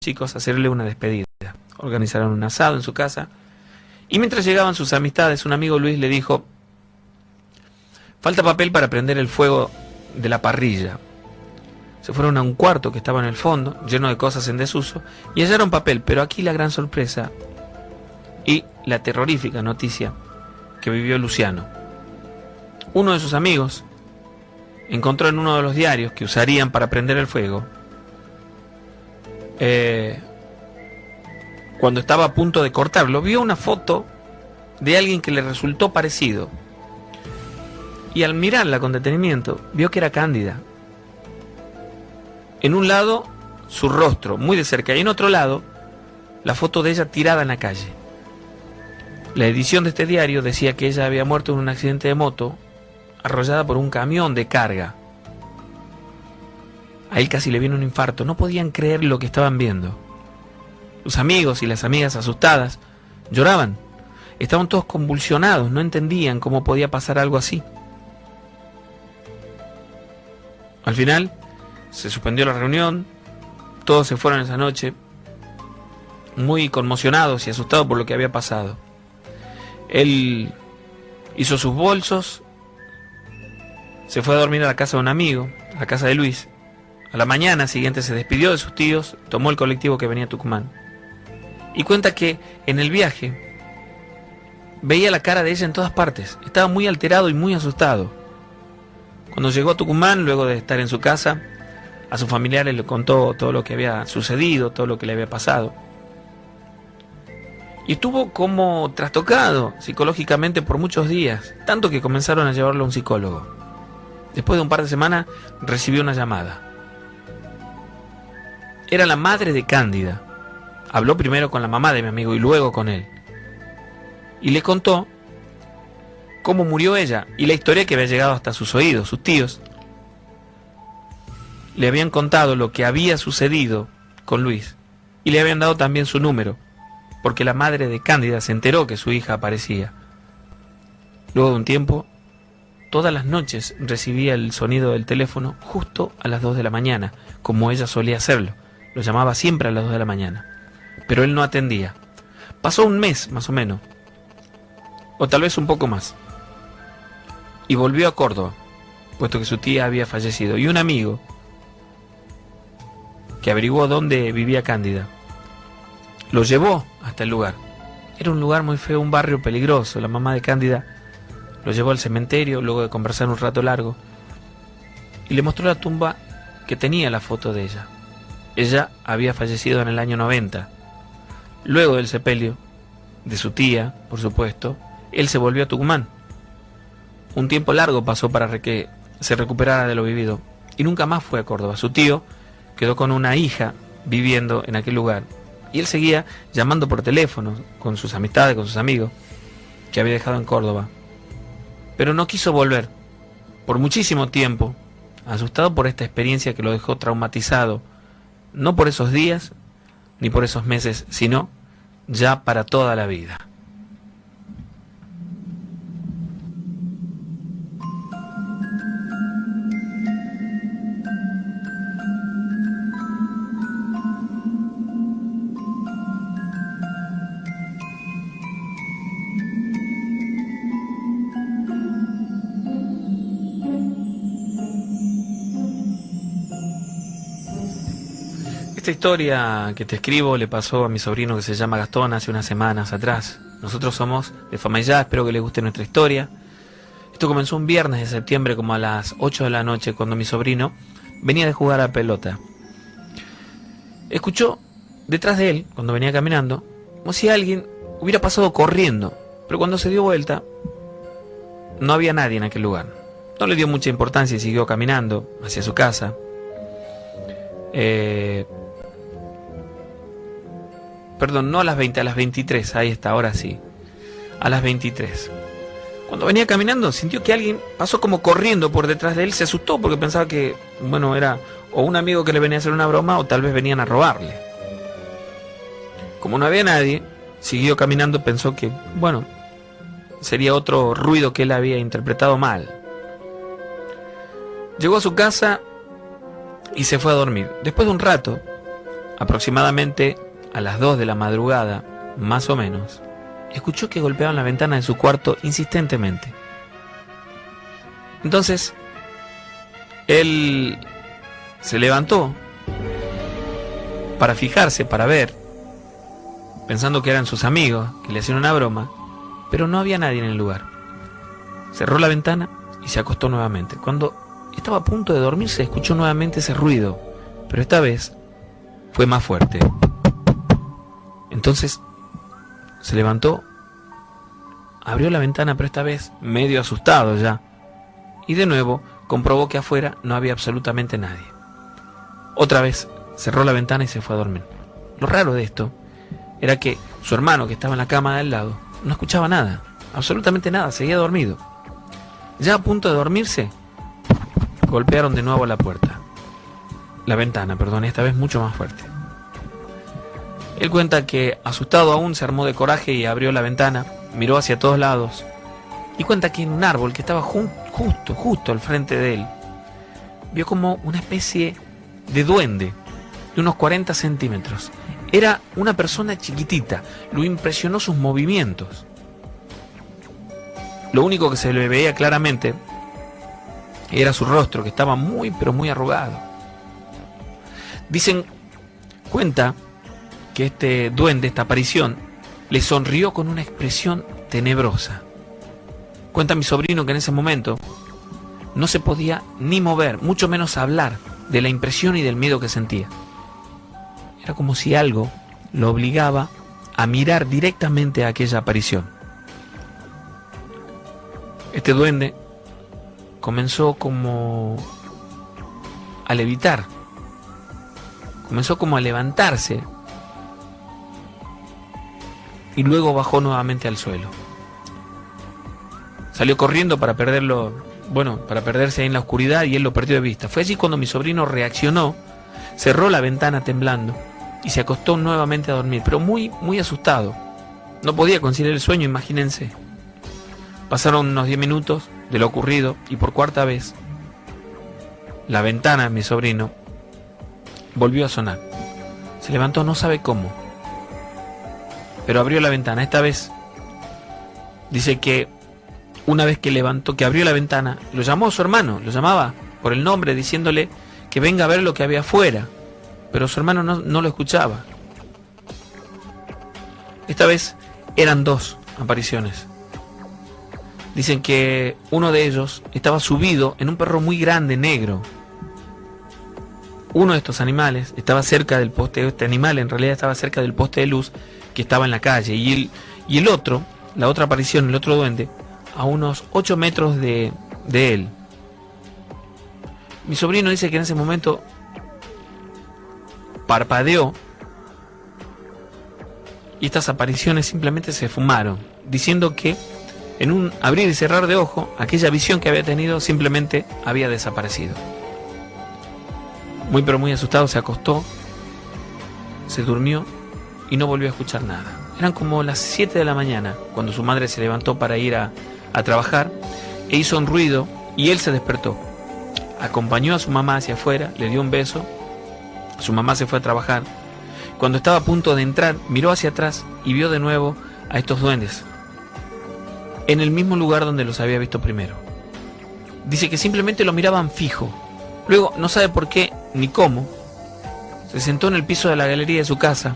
chicos a hacerle una despedida. Organizaron un asado en su casa y mientras llegaban sus amistades, un amigo Luis le dijo: falta papel para prender el fuego de la parrilla. Se fueron a un cuarto que estaba en el fondo, lleno de cosas en desuso, y hallaron papel, pero aquí la gran sorpresa y la terrorífica noticia que vivió Luciano. Uno de sus amigos encontró en uno de los diarios que usarían para prender el fuego, cuando estaba a punto de cortarlo, vio una foto de alguien que le resultó parecido. Y al mirarla con detenimiento, vio que era Cándida. En un lado, su rostro, muy de cerca, y en otro lado, la foto de ella tirada en la calle. La edición de este diario decía que ella había muerto en un accidente de moto, arrollada por un camión de carga. A él casi le vino un infarto, no podían creer lo que estaban viendo. Sus amigos y las amigas asustadas lloraban, estaban todos convulsionados, no entendían cómo podía pasar algo así. Al final se suspendió la reunión, todos se fueron esa noche, muy conmocionados y asustados por lo que había pasado. Él hizo sus bolsos, se fue a dormir a la casa de un amigo, a la casa de Luis. A la mañana siguiente se despidió de sus tíos, tomó el colectivo que venía a Tucumán. Y cuenta que en el viaje veía la cara de ella en todas partes, estaba muy alterado y muy asustado. Cuando llegó a Tucumán, luego de estar en su casa, a sus familiares le contó todo lo que había sucedido, todo lo que le había pasado. Y estuvo como trastocado psicológicamente por muchos días, tanto que comenzaron a llevarlo a un psicólogo. Después de un par de semanas recibió una llamada. Era la madre de Cándida. Habló primero con la mamá de mi amigo y luego con él. Y le contó cómo murió ella y la historia que había llegado hasta sus oídos. Sus tíos le habían contado lo que había sucedido con Luis y le habían dado también su número, porque la madre de Cándida se enteró que su hija aparecía. Luego de un tiempo, todas las noches recibía el sonido del teléfono justo a las 2 de la mañana, como ella solía hacerlo. Lo llamaba siempre a las 2 de la mañana, pero él no atendía. Pasó un mes más o menos, o tal vez un poco más, y volvió a Córdoba, puesto que su tía había fallecido, y un amigo que averiguó dónde vivía Cándida lo llevó hasta el lugar. Era un lugar muy feo, un barrio peligroso. La mamá de Cándida lo llevó al cementerio luego de conversar un rato largo y le mostró la tumba que tenía la foto de ella. Ella había fallecido en el año 90. Luego del sepelio de su tía, por supuesto, él se volvió a Tucumán. Un tiempo largo pasó para que se recuperara de lo vivido y nunca más fue a Córdoba. Su tío quedó con una hija viviendo en aquel lugar y él seguía llamando por teléfono con sus amistades, con sus amigos que había dejado en Córdoba, pero no quiso volver por muchísimo tiempo, asustado por esta experiencia que lo dejó traumatizado, no por esos días ni por esos meses, sino ya para toda la vida. Esta historia que te escribo le pasó a mi sobrino que se llama Gastón hace unas semanas atrás. Nosotros somos de Fama y Ya, espero que les guste nuestra historia. Esto comenzó un viernes de septiembre como a las 8 de la noche cuando mi sobrino venía de jugar a pelota. Escuchó detrás de él, cuando venía caminando, como si alguien hubiera pasado corriendo, pero cuando se dio vuelta no había nadie en aquel lugar. No le dio mucha importancia y siguió caminando hacia su casa. Perdón, no a las 20, a las 23, ahí está, ahora sí, a las 23. Cuando venía caminando sintió que alguien pasó como corriendo por detrás de él, se asustó porque pensaba que, bueno, era o un amigo que le venía a hacer una broma o tal vez venían a robarle. Como no había nadie, siguió caminando, pensó que, bueno, sería otro ruido que él había interpretado mal. Llegó a su casa y se fue a dormir. Después de un rato, aproximadamente a las 2 de la madrugada, más o menos, escuchó que golpeaban la ventana de su cuarto insistentemente. Entonces, él se levantó para fijarse, para ver, pensando que eran sus amigos, que le hacían una broma, pero no había nadie en el lugar. Cerró la ventana y se acostó nuevamente. Cuando estaba a punto de dormirse, escuchó nuevamente ese ruido, pero esta vez fue más fuerte. Entonces se levantó, abrió la ventana, pero esta vez medio asustado ya, y de nuevo comprobó que afuera no había absolutamente nadie. Otra vez cerró la ventana y se fue a dormir. Lo raro de esto era que su hermano, que estaba en la cama de al lado, no escuchaba nada, absolutamente nada, seguía dormido. Ya a punto de dormirse, golpearon de nuevo la ventana, esta vez mucho más fuerte. Él cuenta que, asustado aún, se armó de coraje y abrió la ventana, miró hacia todos lados, y cuenta que en un árbol que estaba justo al frente de él, vio como una especie de duende de unos 40 centímetros. Era una persona chiquitita, lo impresionó sus movimientos. Lo único que se le veía claramente era su rostro, que estaba muy, pero muy arrugado. Cuenta que este duende, esta aparición, le sonrió con una expresión tenebrosa. Cuenta mi sobrino que en ese momento no se podía ni mover, mucho menos hablar, de la impresión y del miedo que sentía. Era como si algo lo obligaba a mirar directamente a aquella aparición. Este duende comenzó como a levitar, comenzó como a levantarse y luego bajó nuevamente al suelo. Salió corriendo para perderse ahí en la oscuridad, y él lo perdió de vista. Fue allí cuando mi sobrino reaccionó, cerró la ventana temblando y se acostó nuevamente a dormir, pero muy, muy asustado. No podía conciliar el sueño, imagínense. Pasaron unos 10 minutos de lo ocurrido y por cuarta vez la ventana de mi sobrino volvió a sonar. Se levantó, no sabe cómo, pero abrió la ventana. Esta vez dice que una vez que abrió la ventana, lo llamó a su hermano, lo llamaba por el nombre, diciéndole que venga a ver lo que había afuera, pero su hermano no lo escuchaba. Esta vez eran 2 apariciones. Dicen que uno de ellos estaba subido en un perro muy grande, negro. Uno de estos animales estaba cerca del poste, este animal en realidad estaba cerca del poste de luz que estaba en la calle, y el otro, la otra aparición, el otro duende, a unos 8 metros de él. Mi sobrino dice que en ese momento parpadeó y estas apariciones simplemente se fumaron, diciendo que en un abrir y cerrar de ojo, aquella visión que había tenido simplemente había desaparecido. Muy pero muy asustado se acostó, se durmió y no volvió a escuchar nada. Eran como las 7 de la mañana cuando su madre se levantó para ir a trabajar e hizo un ruido y él se despertó. Acompañó a su mamá hacia afuera, le dio un beso, su mamá se fue a trabajar. Cuando estaba a punto de entrar, miró hacia atrás y vio de nuevo a estos duendes, en el mismo lugar donde los había visto primero. Dice que simplemente lo miraban fijo. Luego, no sabe por qué ni cómo, se sentó en el piso de la galería de su casa,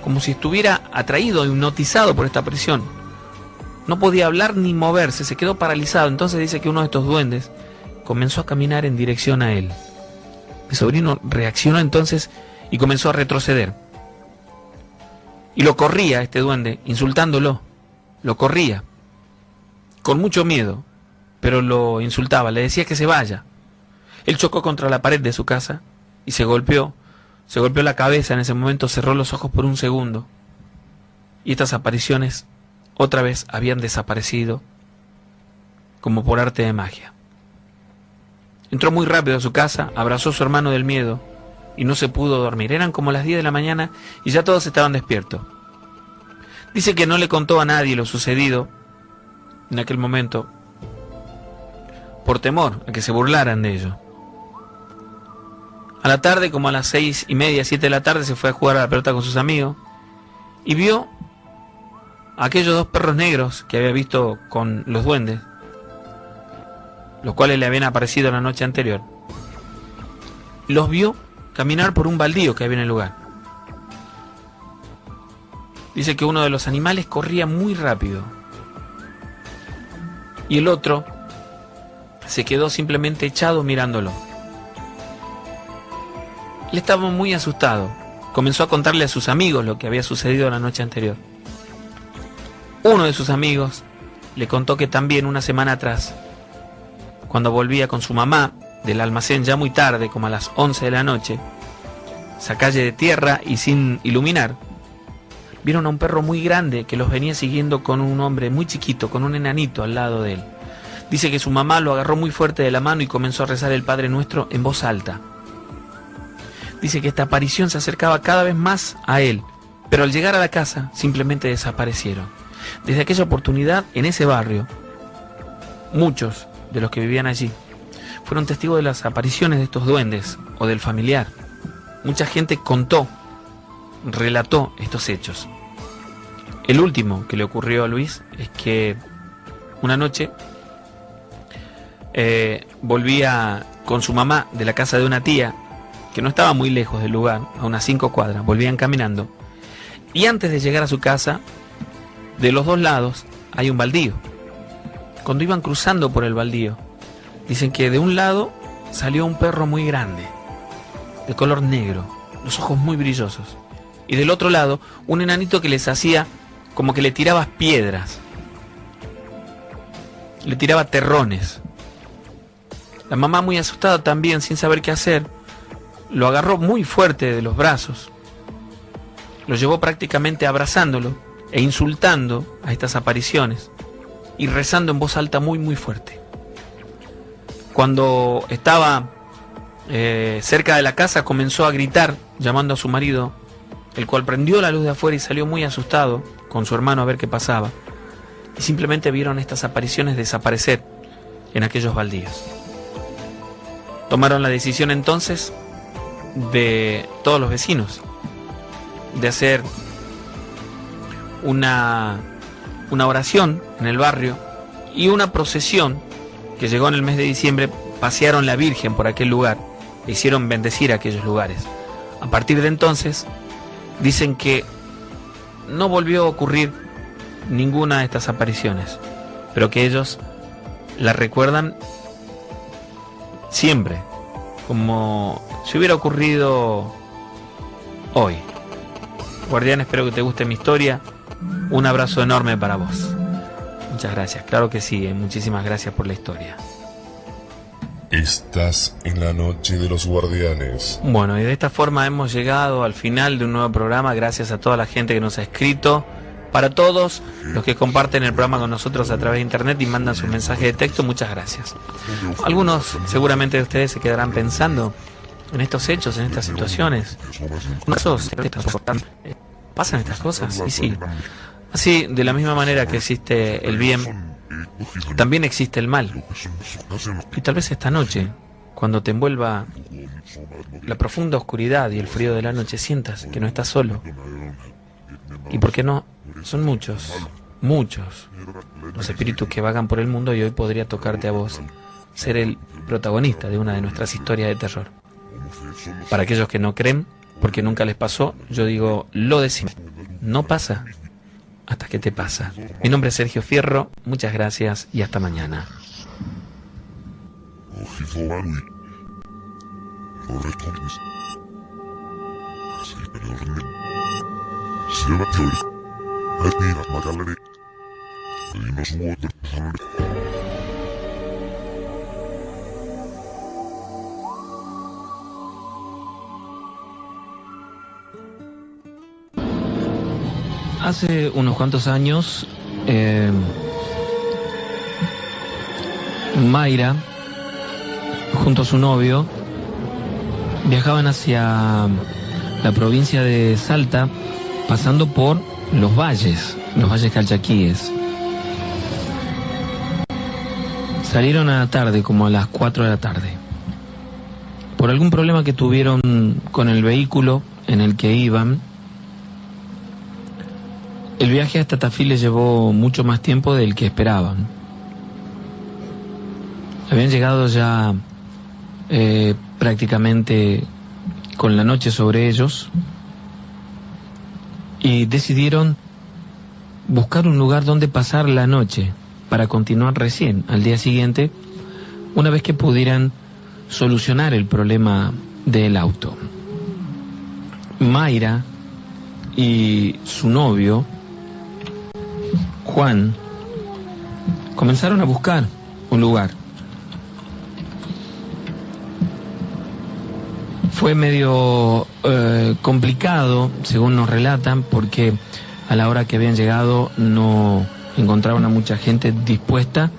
como si estuviera atraído, hipnotizado por esta presión. No podía hablar ni moverse, se quedó paralizado. Entonces dice que uno de estos duendes comenzó a caminar en dirección a él. Mi sobrino reaccionó entonces y comenzó a retroceder. Y lo corría este duende, insultándolo. Lo corría, con mucho miedo, pero lo insultaba, le decía que se vaya. Él chocó contra la pared de su casa y se golpeó la cabeza en ese momento, cerró los ojos por un segundo. Y estas apariciones otra vez habían desaparecido, como por arte de magia. Entró muy rápido a su casa, abrazó a su hermano del miedo y no se pudo dormir. Eran como las 10 de la mañana y ya todos estaban despiertos. Dice que no le contó a nadie lo sucedido en aquel momento, por temor a que se burlaran de ello. A la tarde, como a las 6:30, 7 de la tarde, se fue a jugar a la pelota con sus amigos y vio a aquellos 2 perros negros que había visto con los duendes, los cuales le habían aparecido la noche anterior. Los vio caminar por un baldío que había en el lugar. Dice que uno de los animales corría muy rápido y el otro se quedó simplemente echado mirándolo. Él estaba muy asustado. Comenzó a contarle a sus amigos lo que había sucedido la noche anterior. Uno de sus amigos le contó que también una semana atrás, cuando volvía con su mamá del almacén ya muy tarde, como a las 11 de la noche, esa calle de tierra y sin iluminar, vieron a un perro muy grande que los venía siguiendo con un hombre muy chiquito, con un enanito al lado de él. Dice que su mamá lo agarró muy fuerte de la mano y comenzó a rezar el Padre Nuestro en voz alta. Dice que esta aparición se acercaba cada vez más a él, pero al llegar a la casa simplemente desaparecieron. Desde aquella oportunidad, en ese barrio, muchos de los que vivían allí fueron testigos de las apariciones de estos duendes o del familiar. Mucha gente relató estos hechos. El último que le ocurrió a Luis es que una noche volvía con su mamá de la casa de una tía que no estaba muy lejos del lugar, a unas 5 cuadras, volvían caminando, y antes de llegar a su casa, de los 2 lados hay un baldío. Cuando iban cruzando por el baldío, dicen que de un lado salió un perro muy grande, de color negro, los ojos muy brillosos, y del otro lado un enanito que les hacía como que le tiraba piedras, le tiraba terrones. La mamá, muy asustada también, sin saber qué hacer, lo agarró muy fuerte de los brazos, lo llevó prácticamente abrazándolo e insultando a estas apariciones y rezando en voz alta muy muy fuerte. Cuando estaba cerca de la casa, comenzó a gritar llamando a su marido, el cual prendió la luz de afuera y salió muy asustado con su hermano a ver qué pasaba, y simplemente vieron estas apariciones desaparecer en aquellos baldíos. Tomaron la decisión entonces de todos los vecinos de hacer una oración en el barrio y una procesión que llegó en el mes de diciembre. Pasearon la Virgen por aquel lugar e hicieron bendecir aquellos lugares. A partir de entonces dicen que no volvió a ocurrir ninguna de estas apariciones, pero que ellos la recuerdan siempre, como si hubiera ocurrido hoy. Guardián, espero que te guste mi historia. Un abrazo enorme para vos. Muchas gracias. Claro que sí, muchísimas gracias por la historia. Estás en la noche de los guardianes. Bueno, y de esta forma hemos llegado al final de un nuevo programa. Gracias a toda la gente que nos ha escrito. Para todos los que comparten el programa con nosotros a través de internet y mandan su mensaje de texto, muchas gracias. Algunos seguramente de ustedes se quedarán pensando en estos hechos, en estas situaciones. ¿Pasan estas cosas? Y sí. Así, de la misma manera que existe el bien, también existe el mal. Y tal vez esta noche, cuando te envuelva la profunda oscuridad y el frío de la noche, sientas que no estás solo. Y por qué no, son muchos los espíritus que vagan por el mundo, y hoy podría tocarte a vos ser el protagonista de una de nuestras historias de terror. Para aquellos que no creen, porque nunca les pasó, yo digo, lo decimos, no pasa hasta que te pasa. Mi nombre es Sergio Fierro, muchas gracias y hasta mañana. Hace unos cuantos años, Mayra, junto a su novio, viajaban hacia la provincia de Salta, pasando por los valles calchaquíes. Salieron a la tarde, como a las 4 de la tarde. Por por algún problema que tuvieron con el vehículo en el que iban, el viaje hasta Tafí les llevó mucho más tiempo del que esperaban. Habían llegado ya prácticamente con la noche sobre ellos y decidieron buscar un lugar donde pasar la noche para continuar recién al día siguiente, una vez que pudieran solucionar el problema del auto. Mayra y su novio Juan comenzaron a buscar un lugar. Fue medio complicado, según nos relatan, porque a la hora que habían llegado no encontraron a mucha gente dispuesta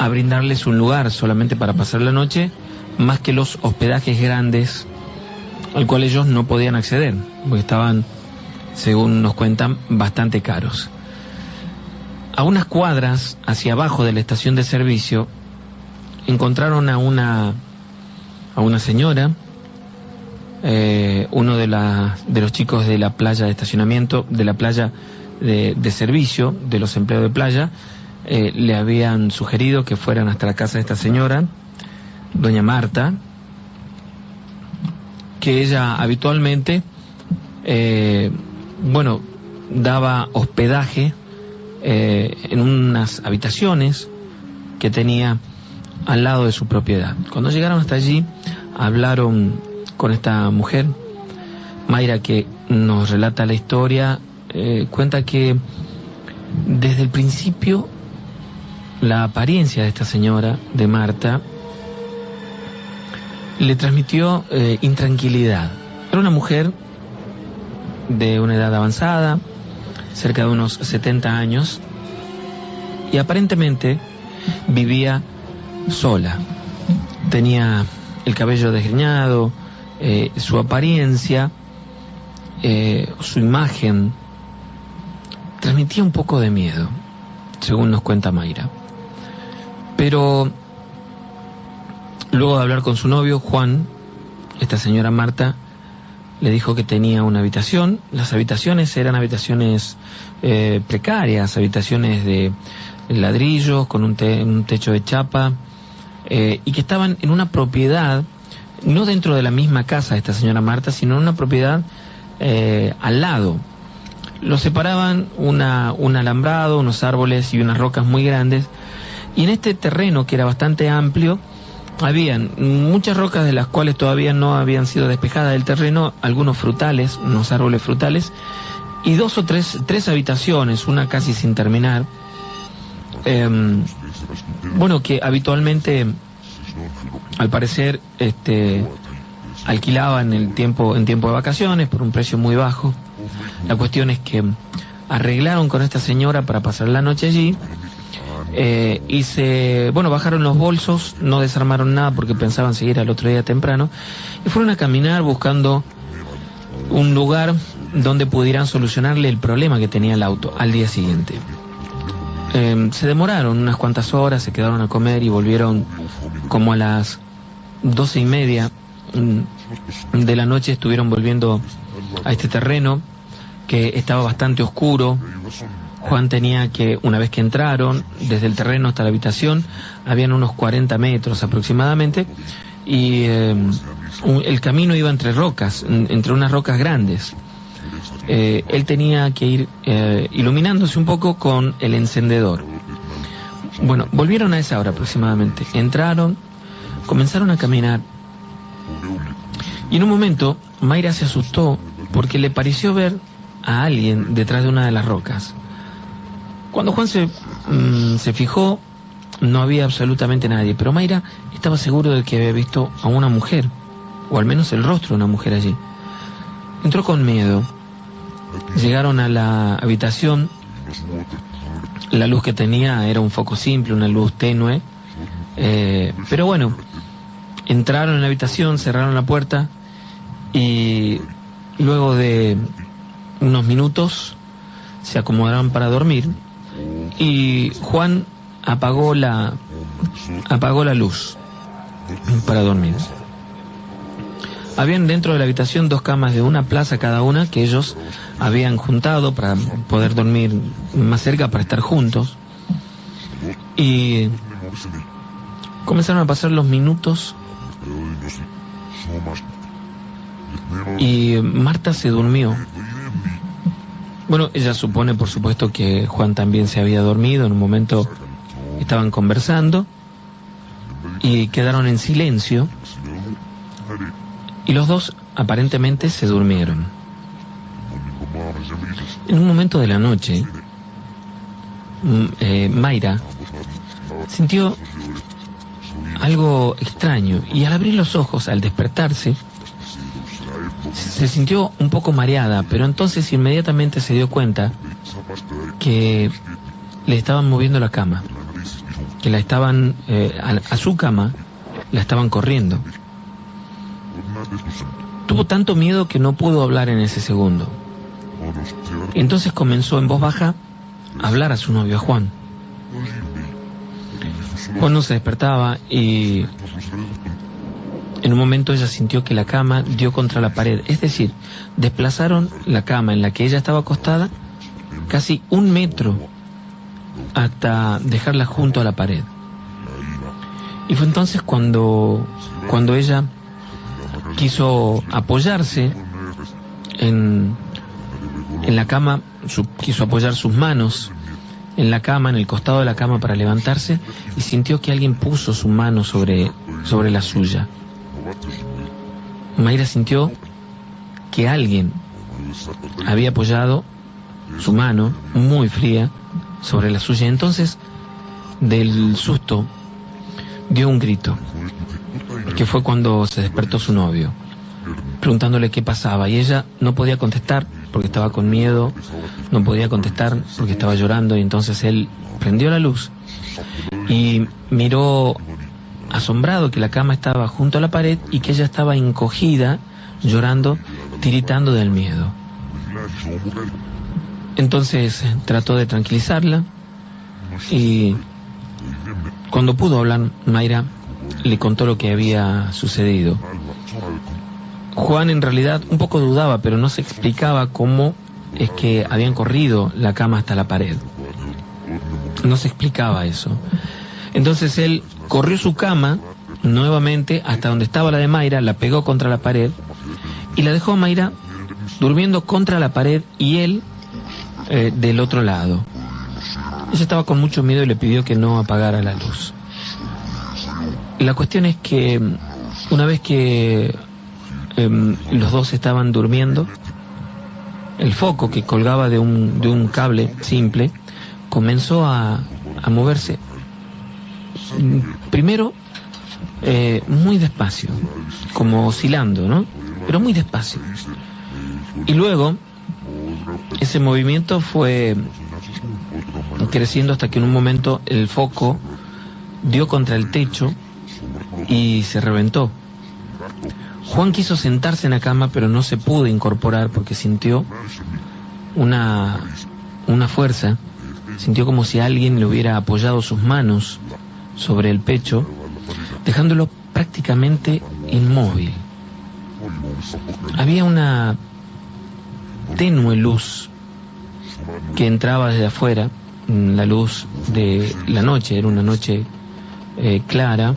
a brindarles un lugar solamente para pasar la noche, más que los hospedajes grandes al cual ellos no podían acceder, porque estaban, según nos cuentan, bastante caros. A unas cuadras hacia abajo de la estación de servicio encontraron a una señora, uno de los chicos de la playa de estacionamiento, de la playa de servicio, de los empleados de playa, le habían sugerido que fueran hasta la casa de esta señora, doña Marta, que ella habitualmente, daba hospedaje en unas habitaciones que tenía al lado de su propiedad. Cuando llegaron hasta allí, hablaron con esta mujer, Mayra, que nos relata la historia, cuenta que desde el principio la apariencia de esta señora, de Marta, le transmitió intranquilidad. Era una mujer de una edad avanzada, cerca de unos 70 años, y aparentemente vivía sola. Tenía el cabello desgreñado, su apariencia, su imagen transmitía un poco de miedo, según nos cuenta Mayra. Pero luego de hablar con su novio Juan, esta señora Marta le dijo que tenía una habitación. Las habitaciones eran habitaciones precarias, habitaciones de ladrillos con un techo de chapa, y que estaban en una propiedad, no dentro de la misma casa de esta señora Marta, sino en una propiedad al lado. Los separaban un alambrado, unos árboles y unas rocas muy grandes, y en este terreno, que era bastante amplio, habían muchas rocas de las cuales todavía no habían sido despejadas del terreno, algunos frutales, unos árboles frutales, y dos o tres habitaciones, una casi sin terminar, que habitualmente, al parecer, alquilaban en tiempo de vacaciones por un precio muy bajo. La cuestión es que arreglaron con esta señora para pasar la noche allí, y bajaron los bolsos, no desarmaron nada porque pensaban seguir al otro día temprano, y fueron a caminar buscando un lugar donde pudieran solucionarle el problema que tenía el auto al día siguiente. Se demoraron unas cuantas horas, se quedaron a comer y volvieron como a las 12:30 de la noche. Estuvieron volviendo a este terreno que estaba bastante oscuro. Juan tenía que, una vez que entraron, desde el terreno hasta la habitación, habían unos 40 metros aproximadamente, y el camino iba entre rocas, entre unas rocas grandes. Él tenía que ir iluminándose un poco con el encendedor. Bueno, volvieron a esa hora aproximadamente. Entraron, comenzaron a caminar, y en un momento Mayra se asustó porque le pareció ver a alguien detrás de una de las rocas. Cuando Juan se fijó, no había absolutamente nadie, pero Mayra estaba seguro de que había visto a una mujer, o al menos el rostro de una mujer allí. Entró con miedo. Llegaron a la habitación. La luz que tenía era un foco simple, una luz tenue, pero bueno, entraron en la habitación, cerraron la puerta, y luego de unos minutos se acomodaron para dormir, y Juan apagó la luz para dormir. Habían dentro de la habitación 2 camas de una plaza cada una que ellos habían juntado para poder dormir más cerca, para estar juntos. Y comenzaron a pasar los minutos y Marta se durmió. Bueno, ella supone, por supuesto, que Juan también se había dormido. En un momento estaban conversando y quedaron en silencio y los dos aparentemente se durmieron. En un momento de la noche, Mayra sintió algo extraño y al abrir los ojos, al despertarse, se sintió un poco mareada, pero entonces inmediatamente se dio cuenta que le estaban moviendo la cama, que la estaban, a su cama, la estaban corriendo. Tuvo tanto miedo que no pudo hablar en ese segundo. Entonces comenzó en voz baja a hablar a su novio, a Juan. Juan no se despertaba y en un momento ella sintió que la cama dio contra la pared. Es decir, desplazaron la cama en la que ella estaba acostada casi 1 metro hasta dejarla junto a la pared. Y fue entonces cuando ella quiso apoyarse en la cama, quiso apoyar sus manos en la cama, en el costado de la cama para levantarse, y sintió que alguien puso su mano sobre la suya. Mayra sintió que alguien había apoyado su mano muy fría sobre la suya. Entonces, del susto, dio un grito, que fue cuando se despertó su novio, preguntándole qué pasaba, y ella no podía contestar porque estaba con miedo, no podía contestar porque estaba llorando, y entonces él prendió la luz y miró asombrado que la cama estaba junto a la pared y que ella estaba encogida, llorando, tiritando del miedo. Entonces trató de tranquilizarla y cuando pudo hablar, Mayra le contó lo que había sucedido. Juan en realidad un poco dudaba, pero no se explicaba cómo es que habían corrido la cama hasta la pared. No se explicaba eso. Entonces él corrió su cama nuevamente hasta donde estaba la de Mayra, la pegó contra la pared y la dejó a Mayra durmiendo contra la pared y él del otro lado. Ella estaba con mucho miedo y le pidió que no apagara la luz. La cuestión es que una vez que los dos estaban durmiendo, el foco que colgaba de un cable simple comenzó a moverse. Primero muy despacio, como oscilando, ¿no? Pero muy despacio. Y luego ese movimiento fue creciendo hasta que en un momento el foco dio contra el techo y se reventó. Juan quiso sentarse en la cama, pero no se pudo incorporar porque sintió una fuerza, sintió como si alguien le hubiera apoyado sus manos sobre el pecho, dejándolo prácticamente inmóvil. Había una tenue luz que entraba desde afuera, la luz de la noche, era una noche clara,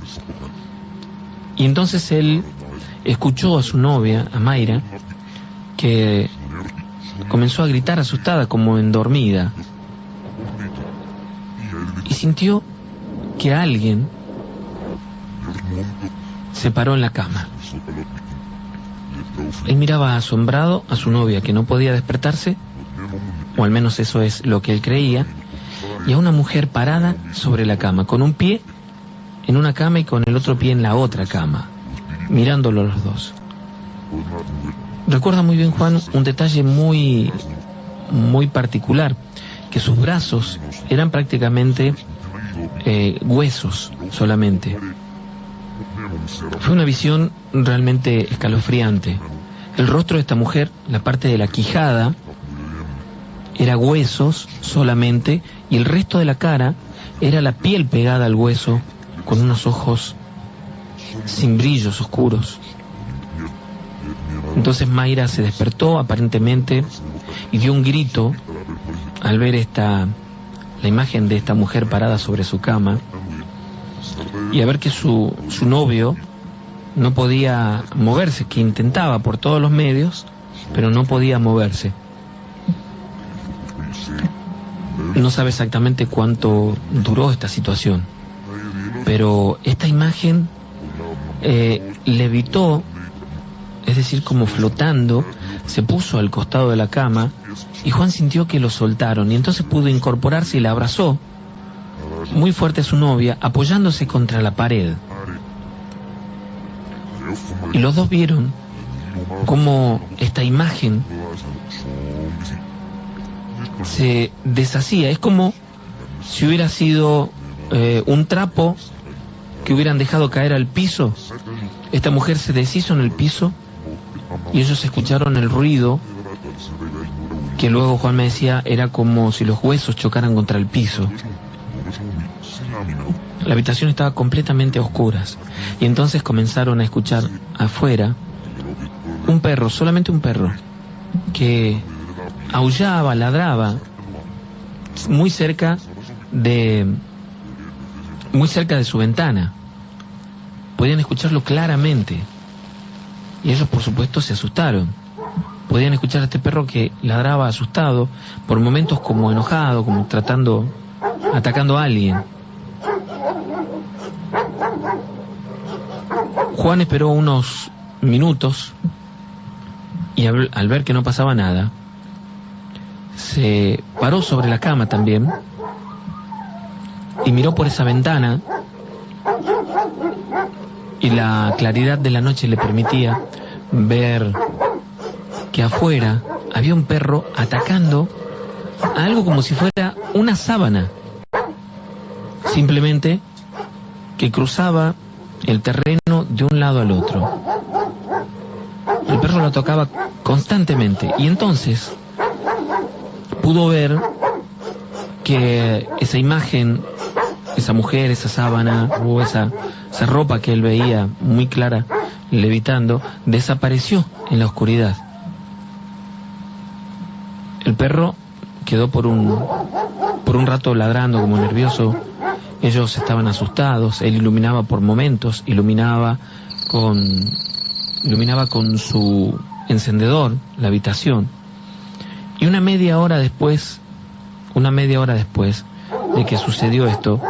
y entonces él escuchó a su novia, a Mayra, que comenzó a gritar asustada, como endormida, y sintió que alguien se paró en la cama. Él miraba asombrado a su novia, que no podía despertarse, o al menos eso es lo que él creía, y a una mujer parada sobre la cama, con un pie en una cama y con el otro pie en la otra cama, mirándolo los dos. Recuerda muy bien Juan un detalle muy particular, que sus brazos eran prácticamente huesos solamente. Fue una visión realmente escalofriante. El rostro de esta mujer, la parte de la quijada, era huesos solamente, y el resto de la cara era la piel pegada al hueso, con unos ojos sin brillos, oscuros. Entonces Mayra se despertó aparentemente y dio un grito al ver la imagen de esta mujer parada sobre su cama y a ver que su novio no podía moverse, que intentaba por todos los medios, pero no podía moverse. No sabe exactamente cuánto duró esta situación, pero esta imagen levitó, es decir, como flotando, se puso al costado de la cama y Juan sintió que lo soltaron y entonces pudo incorporarse y la abrazó muy fuerte a su novia, apoyándose contra la pared. Y los dos vieron cómo esta imagen se deshacía. Es como si hubiera sido un trapo que hubieran dejado caer al piso. Esta mujer se deshizo en el piso y ellos escucharon el ruido que luego Juan me decía era como si los huesos chocaran contra el piso. La habitación estaba completamente a oscuras y entonces comenzaron a escuchar afuera un perro, solamente un perro, que aullaba, ladraba muy cerca de su ventana. Podían escucharlo claramente y ellos por supuesto se asustaron. Podían escuchar a este perro que ladraba asustado, por momentos como enojado, como atacando a alguien. Juan esperó unos minutos y al ver que no pasaba nada, se paró sobre la cama también y miró por esa ventana y la claridad de la noche le permitía ver que afuera había un perro atacando a algo como si fuera una sábana, simplemente que cruzaba el terreno de un lado al otro. El perro lo tocaba constantemente y entonces pudo ver que esa imagen, esa mujer, esa sábana o esa ropa que él veía muy clara levitando, desapareció en la oscuridad. El perro quedó por un rato ladrando como nervioso. Ellos estaban asustados. Él iluminaba por momentos, iluminaba con su encendedor la habitación. Y una media hora después de que sucedió esto,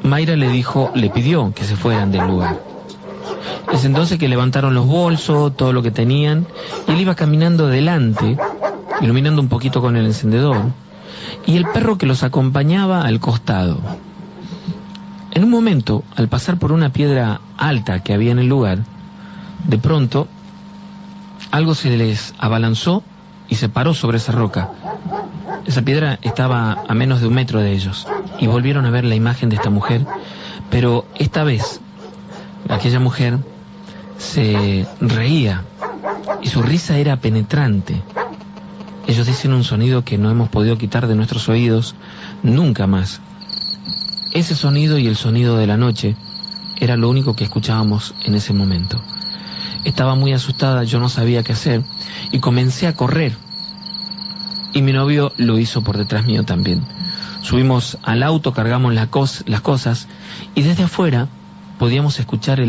Mayra le pidió que se fueran del lugar. Es entonces que levantaron los bolsos, todo lo que tenían, y él iba caminando delante, iluminando un poquito con el encendedor, y el perro que los acompañaba al costado. En un momento, al pasar por una piedra alta que había en el lugar, de pronto, algo se les abalanzó y se paró sobre esa roca. Esa piedra estaba a menos de 1 metro de ellos, y volvieron a ver la imagen de esta mujer, pero esta vez, aquella mujer se reía, y su risa era penetrante. Ellos dicen un sonido que no hemos podido quitar de nuestros oídos nunca más. Ese sonido y el sonido de la noche era lo único que escuchábamos en ese momento. Estaba muy asustada, yo no sabía qué hacer y comencé a correr. Y mi novio lo hizo por detrás mío también. Subimos al auto, cargamos las cosas y desde afuera podíamos escuchar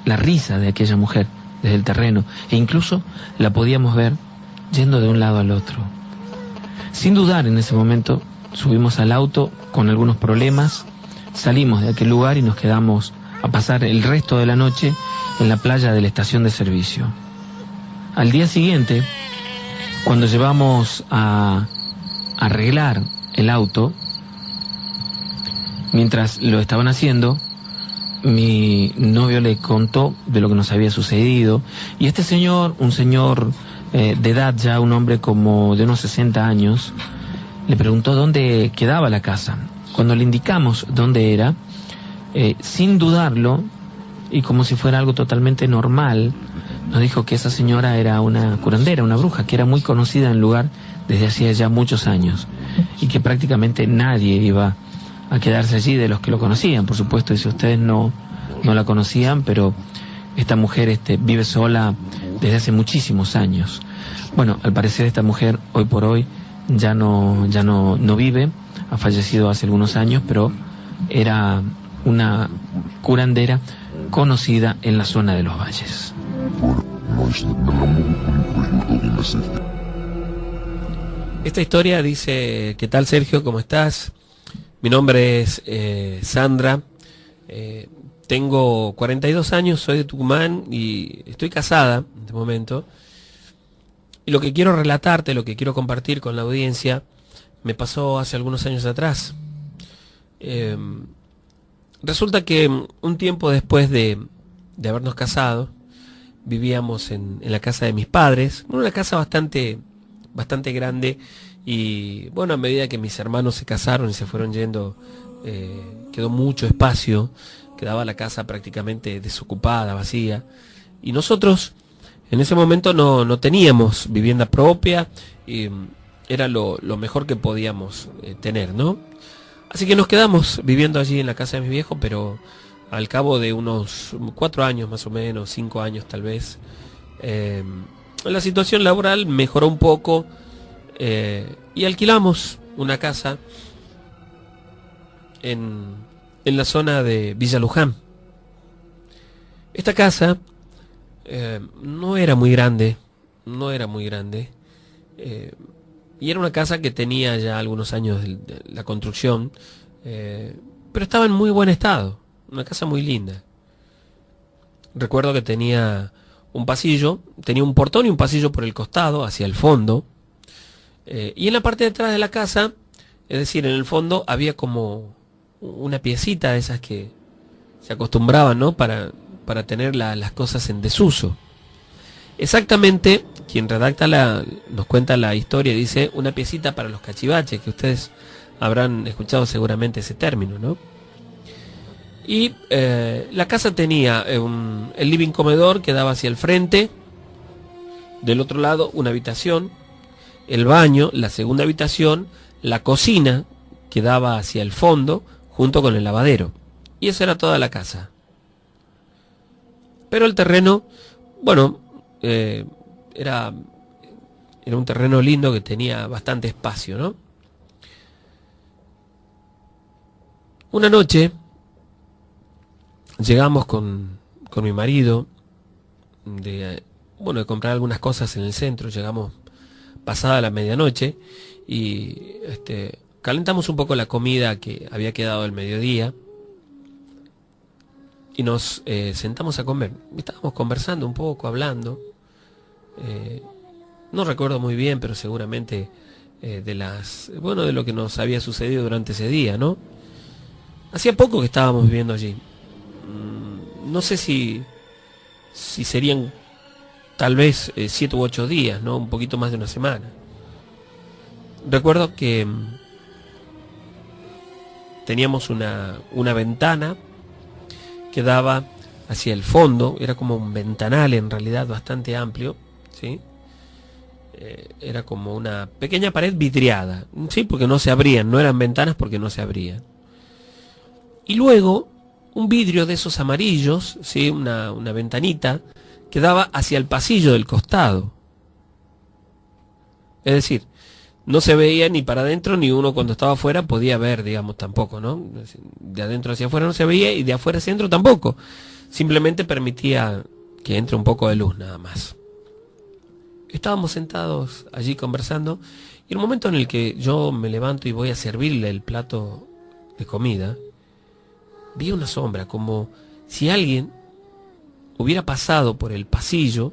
la risa de aquella mujer desde el terreno e incluso la podíamos ver yendo de un lado al otro. Sin dudar en ese momento subimos al auto con algunos problemas, salimos de aquel lugar y nos quedamos a pasar el resto de la noche en la playa de la estación de servicio. Al día siguiente, cuando llevamos a arreglar el auto, mientras lo estaban haciendo, mi novio le contó de lo que nos había sucedido y este señor, un señor de edad ya, un hombre como de unos 60 años, le preguntó dónde quedaba la casa. Cuando le indicamos dónde era, sin dudarlo y como si fuera algo totalmente normal, nos dijo que esa señora era una curandera, una bruja, que era muy conocida en el lugar desde hacía ya muchos años y que prácticamente nadie iba a quedarse allí de los que lo conocían. Por supuesto, si ustedes no la conocían, pero esta mujer vive sola desde hace muchísimos años. Bueno, al parecer esta mujer hoy por hoy ya no vive, ha fallecido hace algunos años, pero era una curandera conocida en la zona de los valles. Esta historia dice: ¿qué tal, Sergio? ¿Cómo estás? Mi nombre es Sandra, tengo 42 años, soy de Tucumán y estoy casada en este momento. Y lo que quiero relatarte, lo que quiero compartir con la audiencia, me pasó hace algunos años atrás. Resulta que un tiempo después de habernos casado, vivíamos en la casa de mis padres, una casa bastante grande, y bueno, a medida que mis hermanos se casaron y se fueron yendo, quedó mucho espacio, quedaba la casa prácticamente desocupada, vacía, y nosotros en ese momento no teníamos vivienda propia, y era lo mejor que podíamos tener, ¿no? Así que nos quedamos viviendo allí en la casa de mis viejos, pero al cabo de unos 4 años más o menos, 5 años tal vez, la situación laboral mejoró un poco, y alquilamos una casa en la zona de Villa Luján. Esta casa no era muy grande, y era una casa que tenía ya algunos años de la construcción, pero estaba en muy buen estado, una casa muy linda. Recuerdo que tenía un pasillo, tenía un portón y un pasillo por el costado, hacia el fondo, y en la parte de atrás de la casa, es decir, en el fondo, había como una piecita de esas que se acostumbraban, ¿no?, para tener las cosas en desuso. Exactamente, quien redacta nos cuenta la historia, dice una piecita para los cachivaches, que ustedes habrán escuchado seguramente ese término, ¿no? Y la casa tenía el living comedor que daba hacia el frente, del otro lado una habitación, el baño, la segunda habitación, la cocina que daba hacia el fondo junto con el lavadero, y eso era toda la casa. Pero el terreno, bueno, era un terreno lindo que tenía bastante espacio, ¿no? Una noche llegamos con mi marido de comprar algunas cosas en el centro. Llegamos pasada la medianoche y calentamos un poco la comida que había quedado del mediodía y nos sentamos a comer. Estábamos conversando un poco, hablando. No recuerdo muy bien, pero seguramente de lo que nos había sucedido durante ese día, ¿no? Hacía poco que estábamos viviendo allí. No sé si serían tal vez 7 u 8 días, ¿no? Un poquito más de una semana. Recuerdo que teníamos una ventana que daba hacia el fondo, era como un ventanal en realidad bastante amplio, ¿sí? Era como una pequeña pared vidriada, ¿sí? Porque no se abrían, no eran ventanas porque no se abrían. Y luego un vidrio de esos amarillos, ¿sí? Una ventanita que daba hacia el pasillo del costado. Es decir, no se veía ni para adentro, ni uno cuando estaba afuera podía ver, digamos, tampoco, ¿no? De adentro hacia afuera no se veía y de afuera hacia adentro tampoco. Simplemente permitía que entre un poco de luz, nada más. Estábamos sentados allí conversando, y el momento en el que yo me levanto y voy a servirle el plato de comida, vi una sombra, como si alguien hubiera pasado por el pasillo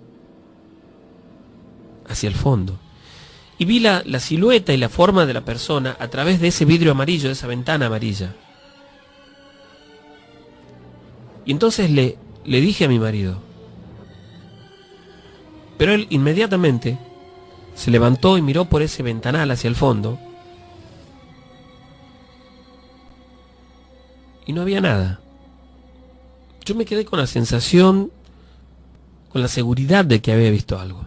hacia el fondo. Y vi la silueta y la forma de la persona a través de ese vidrio amarillo, de esa ventana amarilla. Y entonces le dije a mi marido, pero él inmediatamente se levantó y miró por ese ventanal hacia el fondo, y no había nada. Yo me quedé con la sensación, con la seguridad de que había visto algo.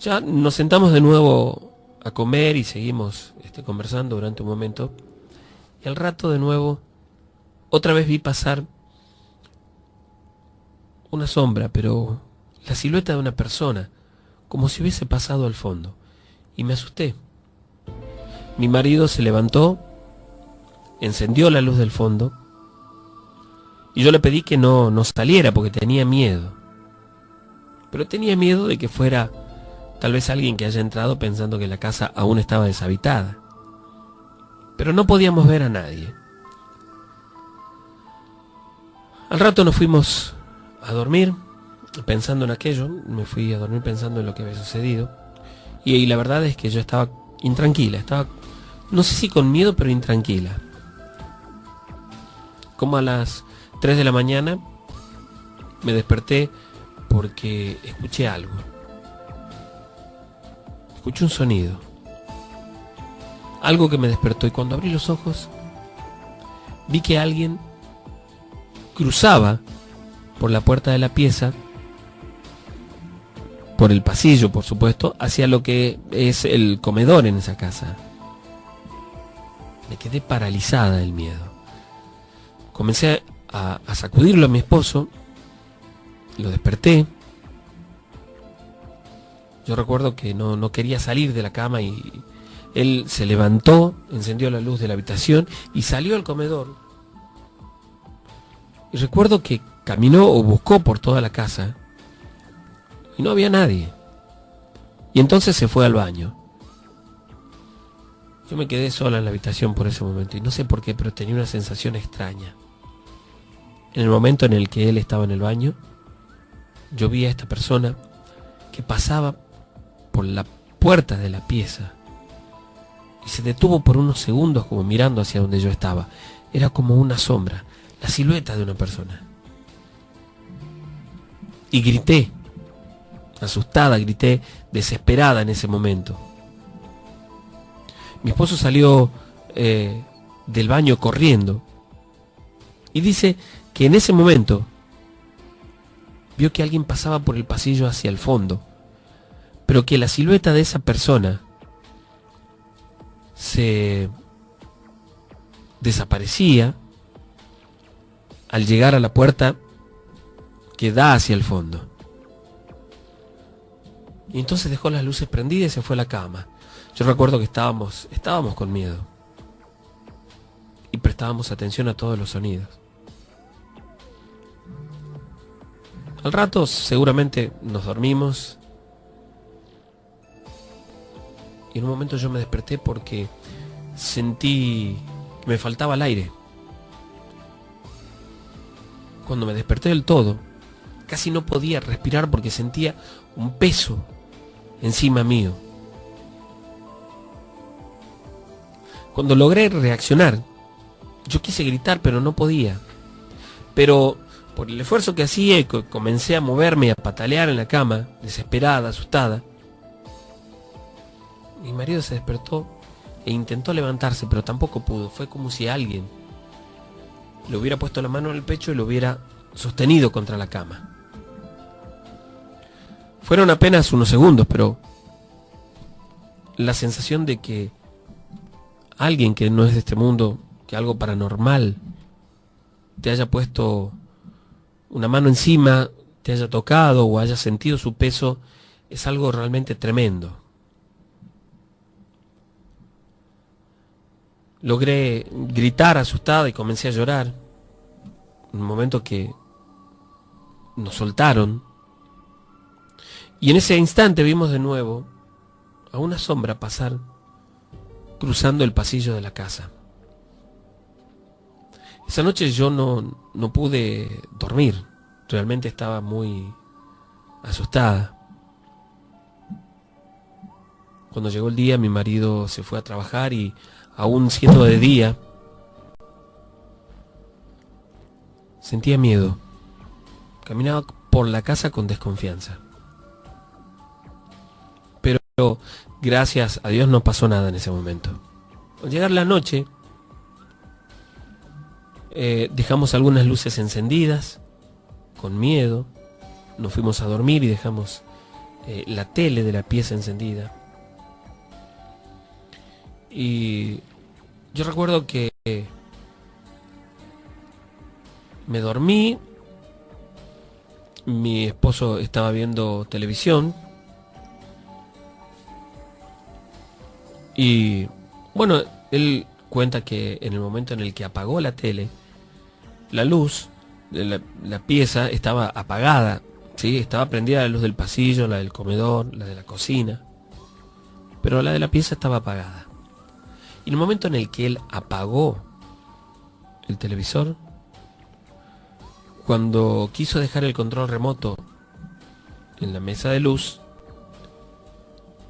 Ya nos sentamos de nuevo a comer y seguimos conversando durante un momento, y al rato de nuevo otra vez vi pasar una sombra, pero la silueta de una persona, como si hubiese pasado al fondo, y me asusté. Mi marido se levantó, encendió la luz del fondo, y yo le pedí que no saliera porque tenía miedo. Pero tenía miedo de que fuera tal vez alguien que haya entrado pensando que la casa aún estaba deshabitada. Pero no podíamos ver a nadie. Al rato nos fuimos a dormir pensando en aquello. Me fui a dormir pensando en lo que había sucedido. Y la verdad es que yo estaba intranquila. Estaba, no sé si con miedo, pero intranquila. Como a las 3 de la mañana me desperté porque escuché algo. Escuché un sonido. Algo que me despertó, y cuando abrí los ojos vi que alguien cruzaba por la puerta de la pieza, por el pasillo, por supuesto, hacia lo que es el comedor en esa casa. Me quedé paralizada del miedo. Comencé a sacudirlo a mi esposo, lo desperté. Yo recuerdo que no quería salir de la cama y él se levantó, encendió la luz de la habitación y salió al comedor. Y recuerdo que caminó o buscó por toda la casa y no había nadie. Y entonces se fue al baño. Yo me quedé sola en la habitación por ese momento y no sé por qué, pero tenía una sensación extraña. En el momento en el que él estaba en el baño, yo vi a esta persona que pasaba por la puerta de la pieza y se detuvo por unos segundos como mirando hacia donde yo estaba. Era como una sombra, la silueta de una persona. Y grité, asustada, grité, desesperada en ese momento. Mi esposo salió del baño corriendo y dice que en ese momento vio que alguien pasaba por el pasillo hacia el fondo, pero que la silueta de esa persona se desaparecía al llegar a la puerta que da hacia el fondo. Y entonces dejó las luces prendidas y se fue a la cama. Yo recuerdo que estábamos con miedo y prestábamos atención a todos los sonidos. Al rato seguramente nos dormimos y en un momento yo me desperté porque sentí que me faltaba el aire. Cuando me desperté del todo, casi no podía respirar porque sentía un peso encima mío. Cuando logré reaccionar, yo quise gritar, pero no podía. Pero por el esfuerzo que hacía, comencé a moverme y a patalear en la cama, desesperada, asustada. Mi marido se despertó e intentó levantarse, pero tampoco pudo. Fue como si alguien le hubiera puesto la mano en el pecho y lo hubiera sostenido contra la cama. Fueron apenas unos segundos, pero la sensación de que alguien que no es de este mundo, que algo paranormal, te haya puesto una mano encima, te haya tocado o haya sentido su peso, es algo realmente tremendo. Logré gritar asustada y comencé a llorar. En un momento que nos soltaron. Y en ese instante vimos de nuevo a una sombra pasar cruzando el pasillo de la casa. Esa noche yo no pude dormir. Realmente estaba muy asustada. Cuando llegó el día, mi marido se fue a trabajar y aún siendo de día, sentía miedo. Caminaba por la casa con desconfianza. Pero gracias a Dios no pasó nada en ese momento. Al llegar la noche, dejamos algunas luces encendidas, con miedo. Nos fuimos a dormir y dejamos la tele de la pieza encendida. Y yo recuerdo que me dormí Mi esposo estaba viendo televisión y bueno, él cuenta que en el momento en el que apagó la tele, la luz de la pieza estaba apagada, ¿sí? Estaba prendida la luz del pasillo, la del comedor, la de la cocina, pero la de la pieza estaba apagada. Y en el momento en el que él apagó el televisor, cuando quiso dejar el control remoto en la mesa de luz,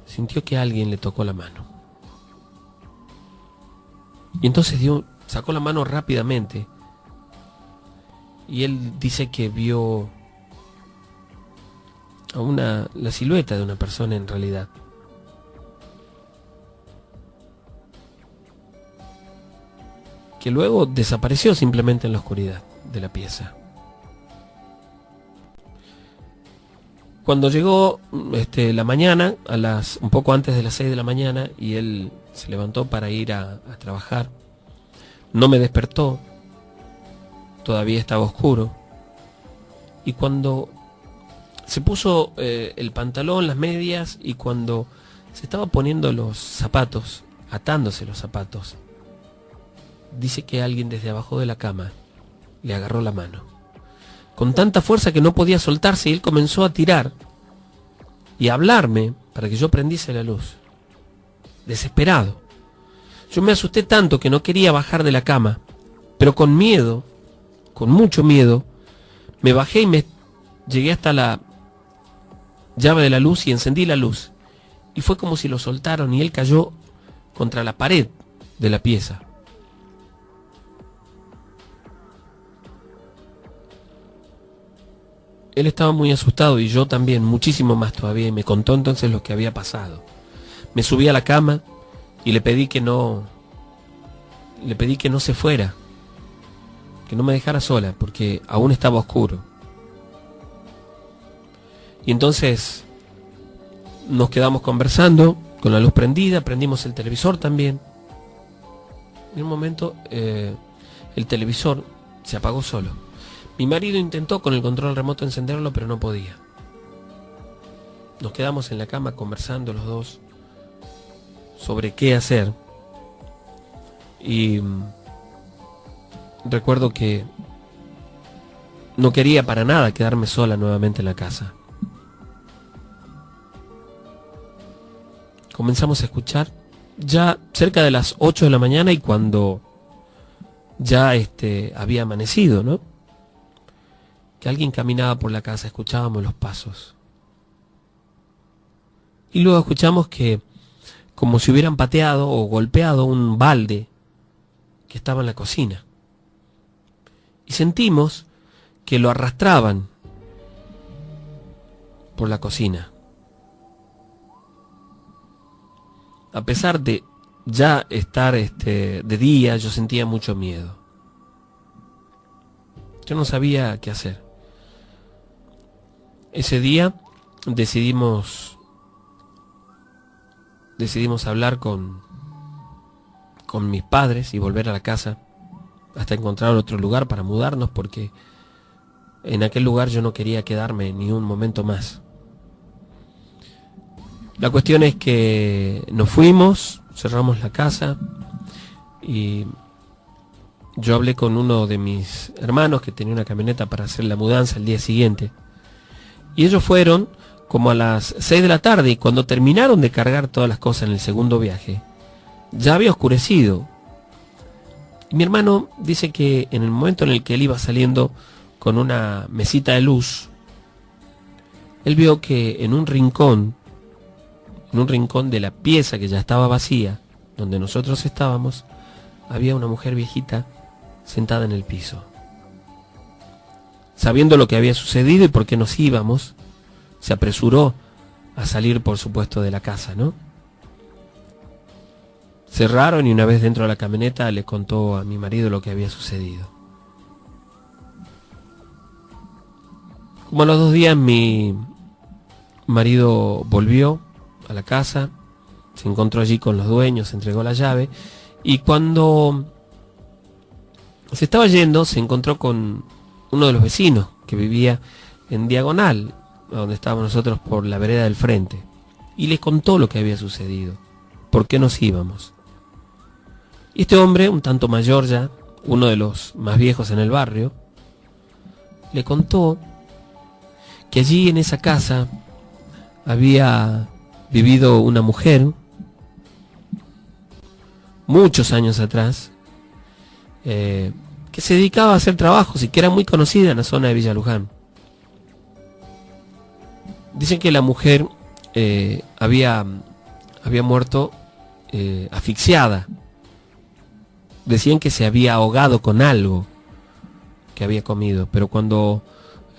sintió que alguien le tocó la mano. Y entonces sacó la mano rápidamente. Y él dice que vio a la silueta de una persona en realidad. Que luego desapareció simplemente en la oscuridad de la pieza. Cuando llegó la mañana, un poco antes de las 6 de la mañana, y él se levantó para ir a trabajar, no me despertó, todavía estaba oscuro, y cuando se puso el pantalón, las medias, y cuando se estaba poniendo los zapatos, atándose los zapatos, dice que alguien desde abajo de la cama le agarró la mano con tanta fuerza que no podía soltarse, y él comenzó a tirar y a hablarme para que yo prendiese la luz. Desesperado. Yo me asusté tanto que no quería bajar de la cama, pero con miedo, con mucho miedo, me bajé y llegué hasta la llave de la luz y encendí la luz. Y fue como si lo soltaron y él cayó contra la pared de la pieza. Él estaba muy asustado y yo también, muchísimo más todavía, y me contó entonces lo que había pasado. Me subí a la cama y le pedí que no se fuera, que no me dejara sola, porque aún estaba oscuro. Y entonces nos quedamos conversando con la luz prendida, prendimos el televisor también. En un momento el televisor se apagó solo. Mi marido intentó con el control remoto encenderlo, pero no podía. Nos quedamos en la cama conversando los dos sobre qué hacer. Y recuerdo que no quería para nada quedarme sola nuevamente en la casa. Comenzamos a escuchar ya cerca de las 8 de la mañana, y cuando ya había amanecido, ¿no? Que alguien caminaba por la casa, escuchábamos los pasos. Y luego escuchamos que, como si hubieran pateado o golpeado un balde que estaba en la cocina. Y sentimos que lo arrastraban por la cocina. A pesar de ya estar de día, yo sentía mucho miedo. Yo no sabía qué hacer. Ese día decidimos hablar con mis padres y volver a la casa hasta encontrar otro lugar para mudarnos, porque en aquel lugar yo no quería quedarme ni un momento más. La cuestión es que nos fuimos, cerramos la casa y yo hablé con uno de mis hermanos que tenía una camioneta para hacer la mudanza el día siguiente. Y ellos fueron como a las 6 de la tarde, y cuando terminaron de cargar todas las cosas en el segundo viaje, ya había oscurecido. Y mi hermano dice que en el momento en el que él iba saliendo con una mesita de luz, él vio que en un rincón de la pieza que ya estaba vacía, donde nosotros estábamos, había una mujer viejita sentada en el piso. Sabiendo lo que había sucedido y por qué nos íbamos, se apresuró a salir, por supuesto, de la casa, ¿no? Cerraron y una vez dentro de la camioneta le contó a mi marido lo que había sucedido. Como a los 2 días mi marido volvió a la casa, se encontró allí con los dueños, entregó la llave, y cuando se estaba yendo se encontró con uno de los vecinos que vivía en diagonal, a donde estábamos nosotros por la vereda del frente, y le contó lo que había sucedido, por qué nos íbamos. Y este hombre, un tanto mayor ya, uno de los más viejos en el barrio, le contó que allí en esa casa había vivido una mujer muchos años atrás, que se dedicaba a hacer trabajos y que era muy conocida en la zona de Villa Luján. Dicen que la mujer había muerto asfixiada. Decían que se había ahogado con algo que había comido, pero cuando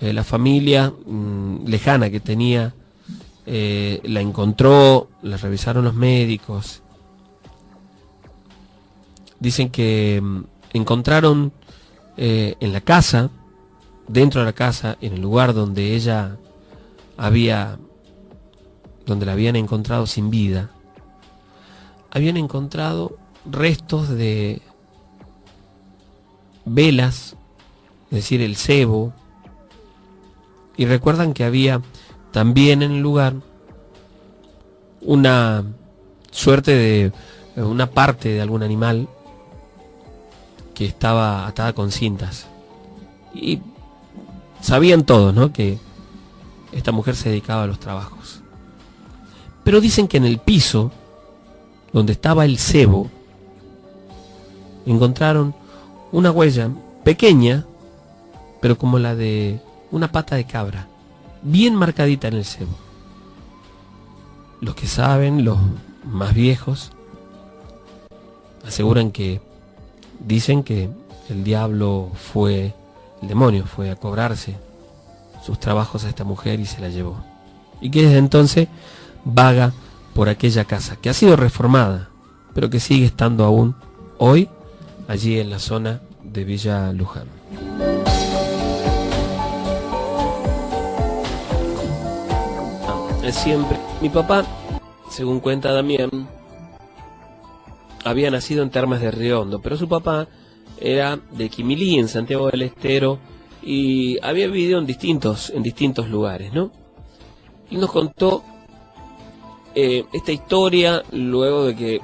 la familia lejana que tenía la encontró, la revisaron los médicos, dicen que encontraron en la casa, dentro de la casa, en el lugar donde ella donde la habían encontrado sin vida, habían encontrado restos de velas, es decir, el cebo, y recuerdan que había también en el lugar una suerte de una parte de algún animal que estaba atada con cintas. Y sabían todos, ¿no?, que esta mujer se dedicaba a los trabajos. Pero dicen que en el piso donde estaba el cebo encontraron una huella pequeña, pero como la de una pata de cabra, bien marcadita en el cebo. Los que saben, los más viejos, aseguran que dicen que el demonio fue a cobrarse sus trabajos a esta mujer y se la llevó. Y que desde entonces vaga por aquella casa, que ha sido reformada, pero que sigue estando aún hoy allí en la zona de Villa Luján. Es siempre. Mi papá, según cuenta Damián, había nacido en Termas de Riondo, pero su papá era de Quimilí, en Santiago del Estero, y había vivido en distintos lugares, ¿no? Y nos contó esta historia luego de que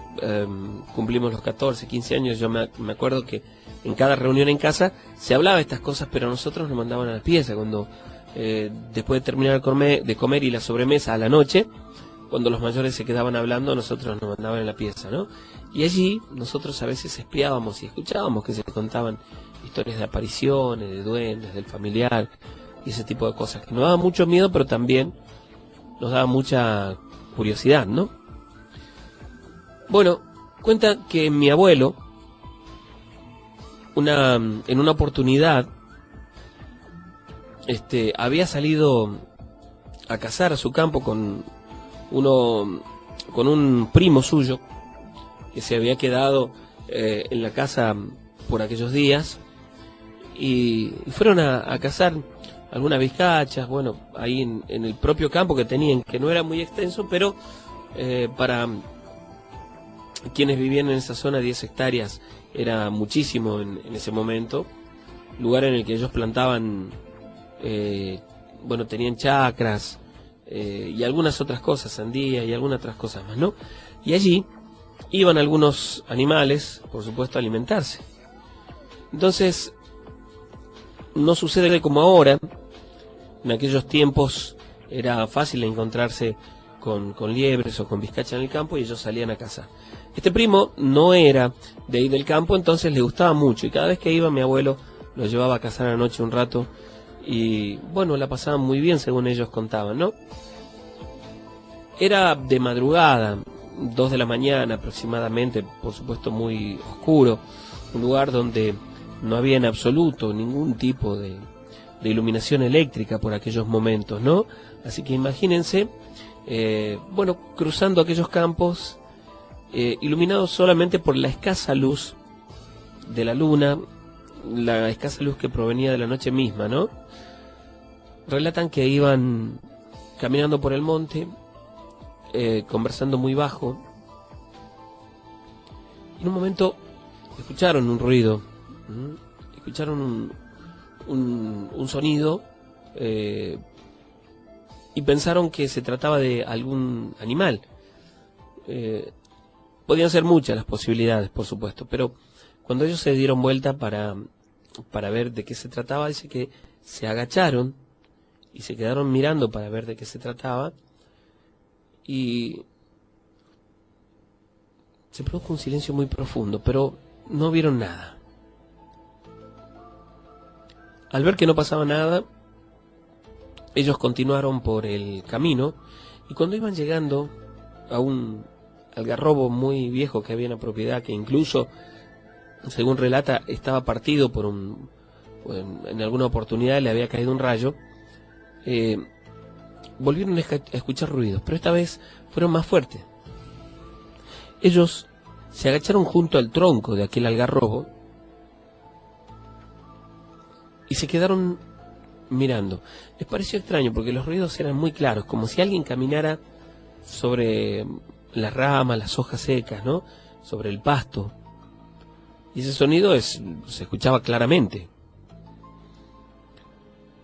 cumplimos los 14, 15 años. Yo me acuerdo que en cada reunión en casa se hablaba de estas cosas, pero nosotros nos mandaban a la pieza cuando después de terminar de comer y la sobremesa a la noche, cuando los mayores se quedaban hablando, nosotros nos mandaban a la pieza, ¿no? Y allí nosotros a veces espiábamos y escuchábamos que se contaban historias de apariciones, de duendes, del familiar y ese tipo de cosas, que nos daba mucho miedo, pero también nos daba mucha curiosidad, ¿no? Bueno, cuenta que mi abuelo, en una oportunidad, había salido a cazar a su campo con un primo suyo que se había quedado en la casa por aquellos días, y fueron a cazar algunas vizcachas, bueno, ahí en el propio campo que tenían, que no era muy extenso, pero para quienes vivían en esa zona, 10 hectáreas era muchísimo en ese momento, lugar en el que ellos plantaban, bueno, tenían chacras y algunas otras cosas, sandía y algunas otras cosas más, ¿no? Y allí iban algunos animales, por supuesto, a alimentarse. Entonces, no sucede como ahora. En aquellos tiempos era fácil encontrarse con liebres o con vizcacha en el campo, y ellos salían a cazar. Este primo no era de ahí del campo, entonces le gustaba mucho, y cada vez que iba mi abuelo lo llevaba a cazar a la noche un rato, y bueno, la pasaban muy bien según ellos contaban, ¿no? Era de madrugada, 2 de la mañana aproximadamente, por supuesto muy oscuro, un lugar donde no había en absoluto ningún tipo de iluminación eléctrica por aquellos momentos, ¿no? Así que imagínense, bueno, cruzando aquellos campos, iluminados solamente por la escasa luz de la luna, la escasa luz que provenía de la noche misma, ¿no? Relatan que iban caminando por el monte, conversando muy bajo, y en un momento escucharon un ruido, escucharon un sonido y pensaron que se trataba de algún animal. Podían ser muchas las posibilidades, por supuesto, pero cuando ellos se dieron vuelta para ver de qué se trataba, dice que se agacharon y se quedaron mirando para ver de qué se trataba, y se produjo un silencio muy profundo, pero no vieron nada. Al ver que no pasaba nada, ellos continuaron por el camino, y cuando iban llegando a un algarrobo muy viejo que había en la propiedad, que incluso, según relata, estaba partido por en alguna oportunidad le había caído un rayo, volvieron a escuchar ruidos, pero esta vez fueron más fuertes. Ellos se agacharon junto al tronco de aquel algarrobo y se quedaron mirando. Les pareció extraño porque los ruidos eran muy claros, como si alguien caminara sobre las ramas, las hojas secas, ¿no? Sobre el pasto. Y ese sonido se escuchaba claramente.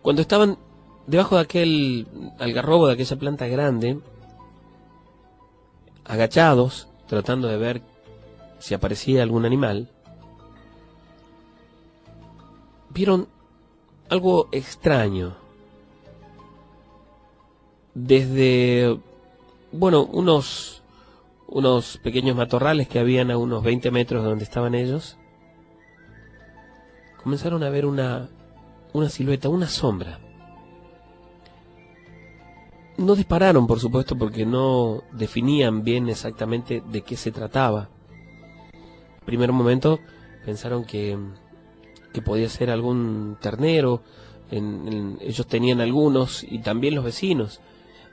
Cuando estaban debajo de aquel algarrobo, de aquella planta grande, agachados, tratando de ver si aparecía algún animal, vieron algo extraño. Desde, bueno, unos pequeños matorrales que habían a unos 20 metros de donde estaban ellos, comenzaron a ver una silueta, una sombra. No dispararon, por supuesto, porque no definían bien exactamente de qué se trataba. En primer momento pensaron que podía ser algún ternero. Ellos tenían algunos, y también los vecinos.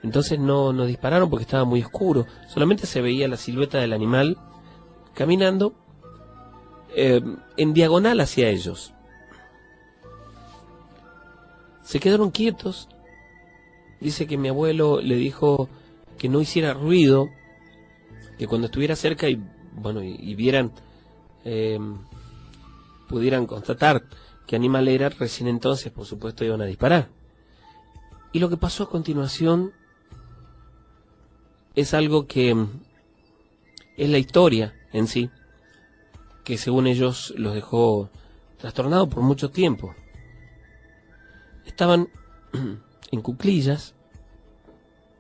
Entonces no dispararon porque estaba muy oscuro. Solamente se veía la silueta del animal caminando en diagonal hacia ellos. Se quedaron quietos. Dice que mi abuelo le dijo que no hiciera ruido, que cuando estuviera cerca y vieran, pudieran constatar qué animal era, recién entonces, por supuesto, iban a disparar. Y lo que pasó a continuación es algo que es la historia en sí, que según ellos los dejó trastornados por mucho tiempo. Estaban en cuclillas,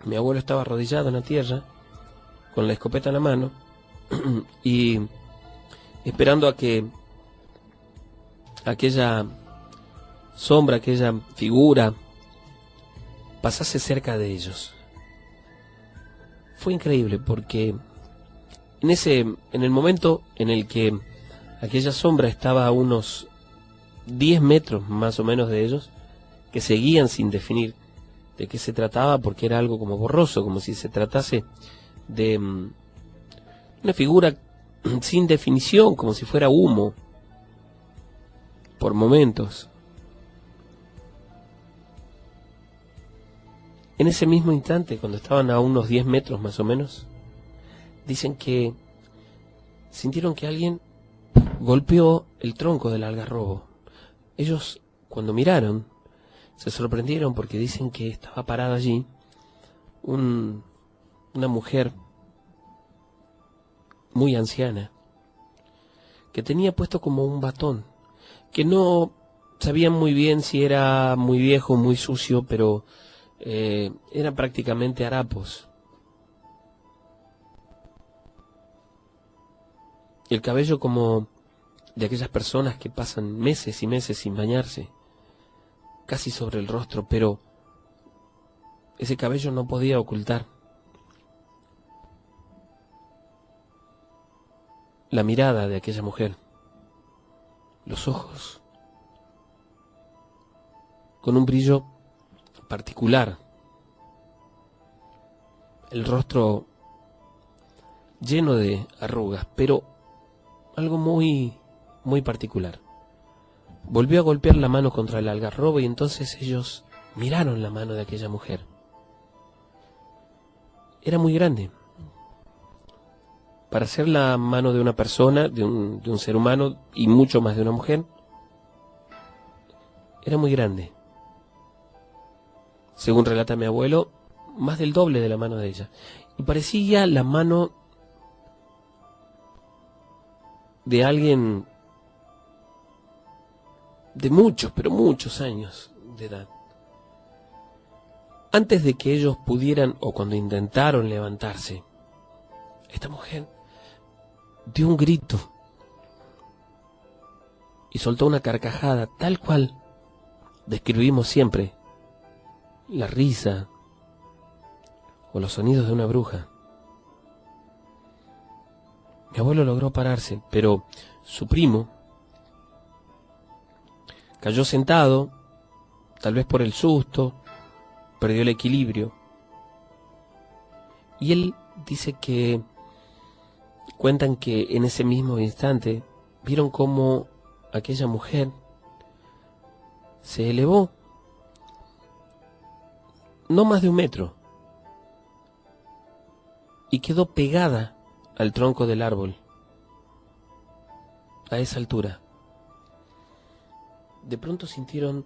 mi abuelo estaba arrodillado en la tierra, con la escopeta en la mano, y esperando a que aquella sombra, aquella figura, pasase cerca de ellos. Fue increíble porque en el momento en el que aquella sombra estaba a unos 10 metros más o menos de ellos, que seguían sin definir de qué se trataba, porque era algo como borroso, como si se tratase de una figura sin definición, como si fuera humo, por momentos. En ese mismo instante, cuando estaban a unos 10 metros más o menos, dicen que sintieron que alguien golpeó el tronco del algarrobo. Ellos, cuando miraron, se sorprendieron porque dicen que estaba parada allí una mujer muy anciana, que tenía puesto como un batón, que no sabían muy bien si era muy viejo o muy sucio, pero eran prácticamente harapos. Y el cabello como de aquellas personas que pasan meses y meses sin bañarse, casi sobre el rostro, pero ese cabello no podía ocultar la mirada de aquella mujer, los ojos con un brillo particular, el rostro lleno de arrugas, pero algo muy, muy particular. Volvió a golpear la mano contra el algarrobo y entonces ellos miraron la mano de aquella mujer. Era muy grande. Para ser la mano de una persona, de un ser humano, y mucho más de una mujer, era muy grande. según relata mi abuelo, más del doble de la mano de ella. Y parecía la mano de alguien de muchos, pero muchos años de edad. Antes de que ellos pudieran, o cuando intentaron levantarse, esta mujer dio un grito y soltó una carcajada tal cual describimos siempre la risa o los sonidos de una bruja. Mi abuelo logró pararse, pero su primo cayó sentado, tal vez por el susto, perdió el equilibrio. Y él dice que cuentan que en ese mismo instante vieron cómo aquella mujer se elevó no más de 1 metro y quedó pegada al tronco del árbol a esa altura. De pronto sintieron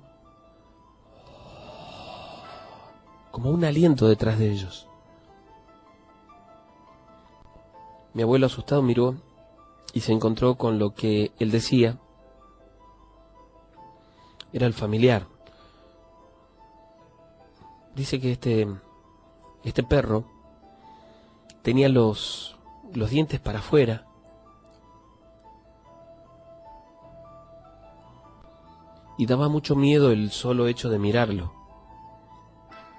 como un aliento detrás de ellos. Mi abuelo asustado miró y se encontró con lo que él decía era el familiar. Dice que este perro tenía los dientes para afuera y daba mucho miedo el solo hecho de mirarlo.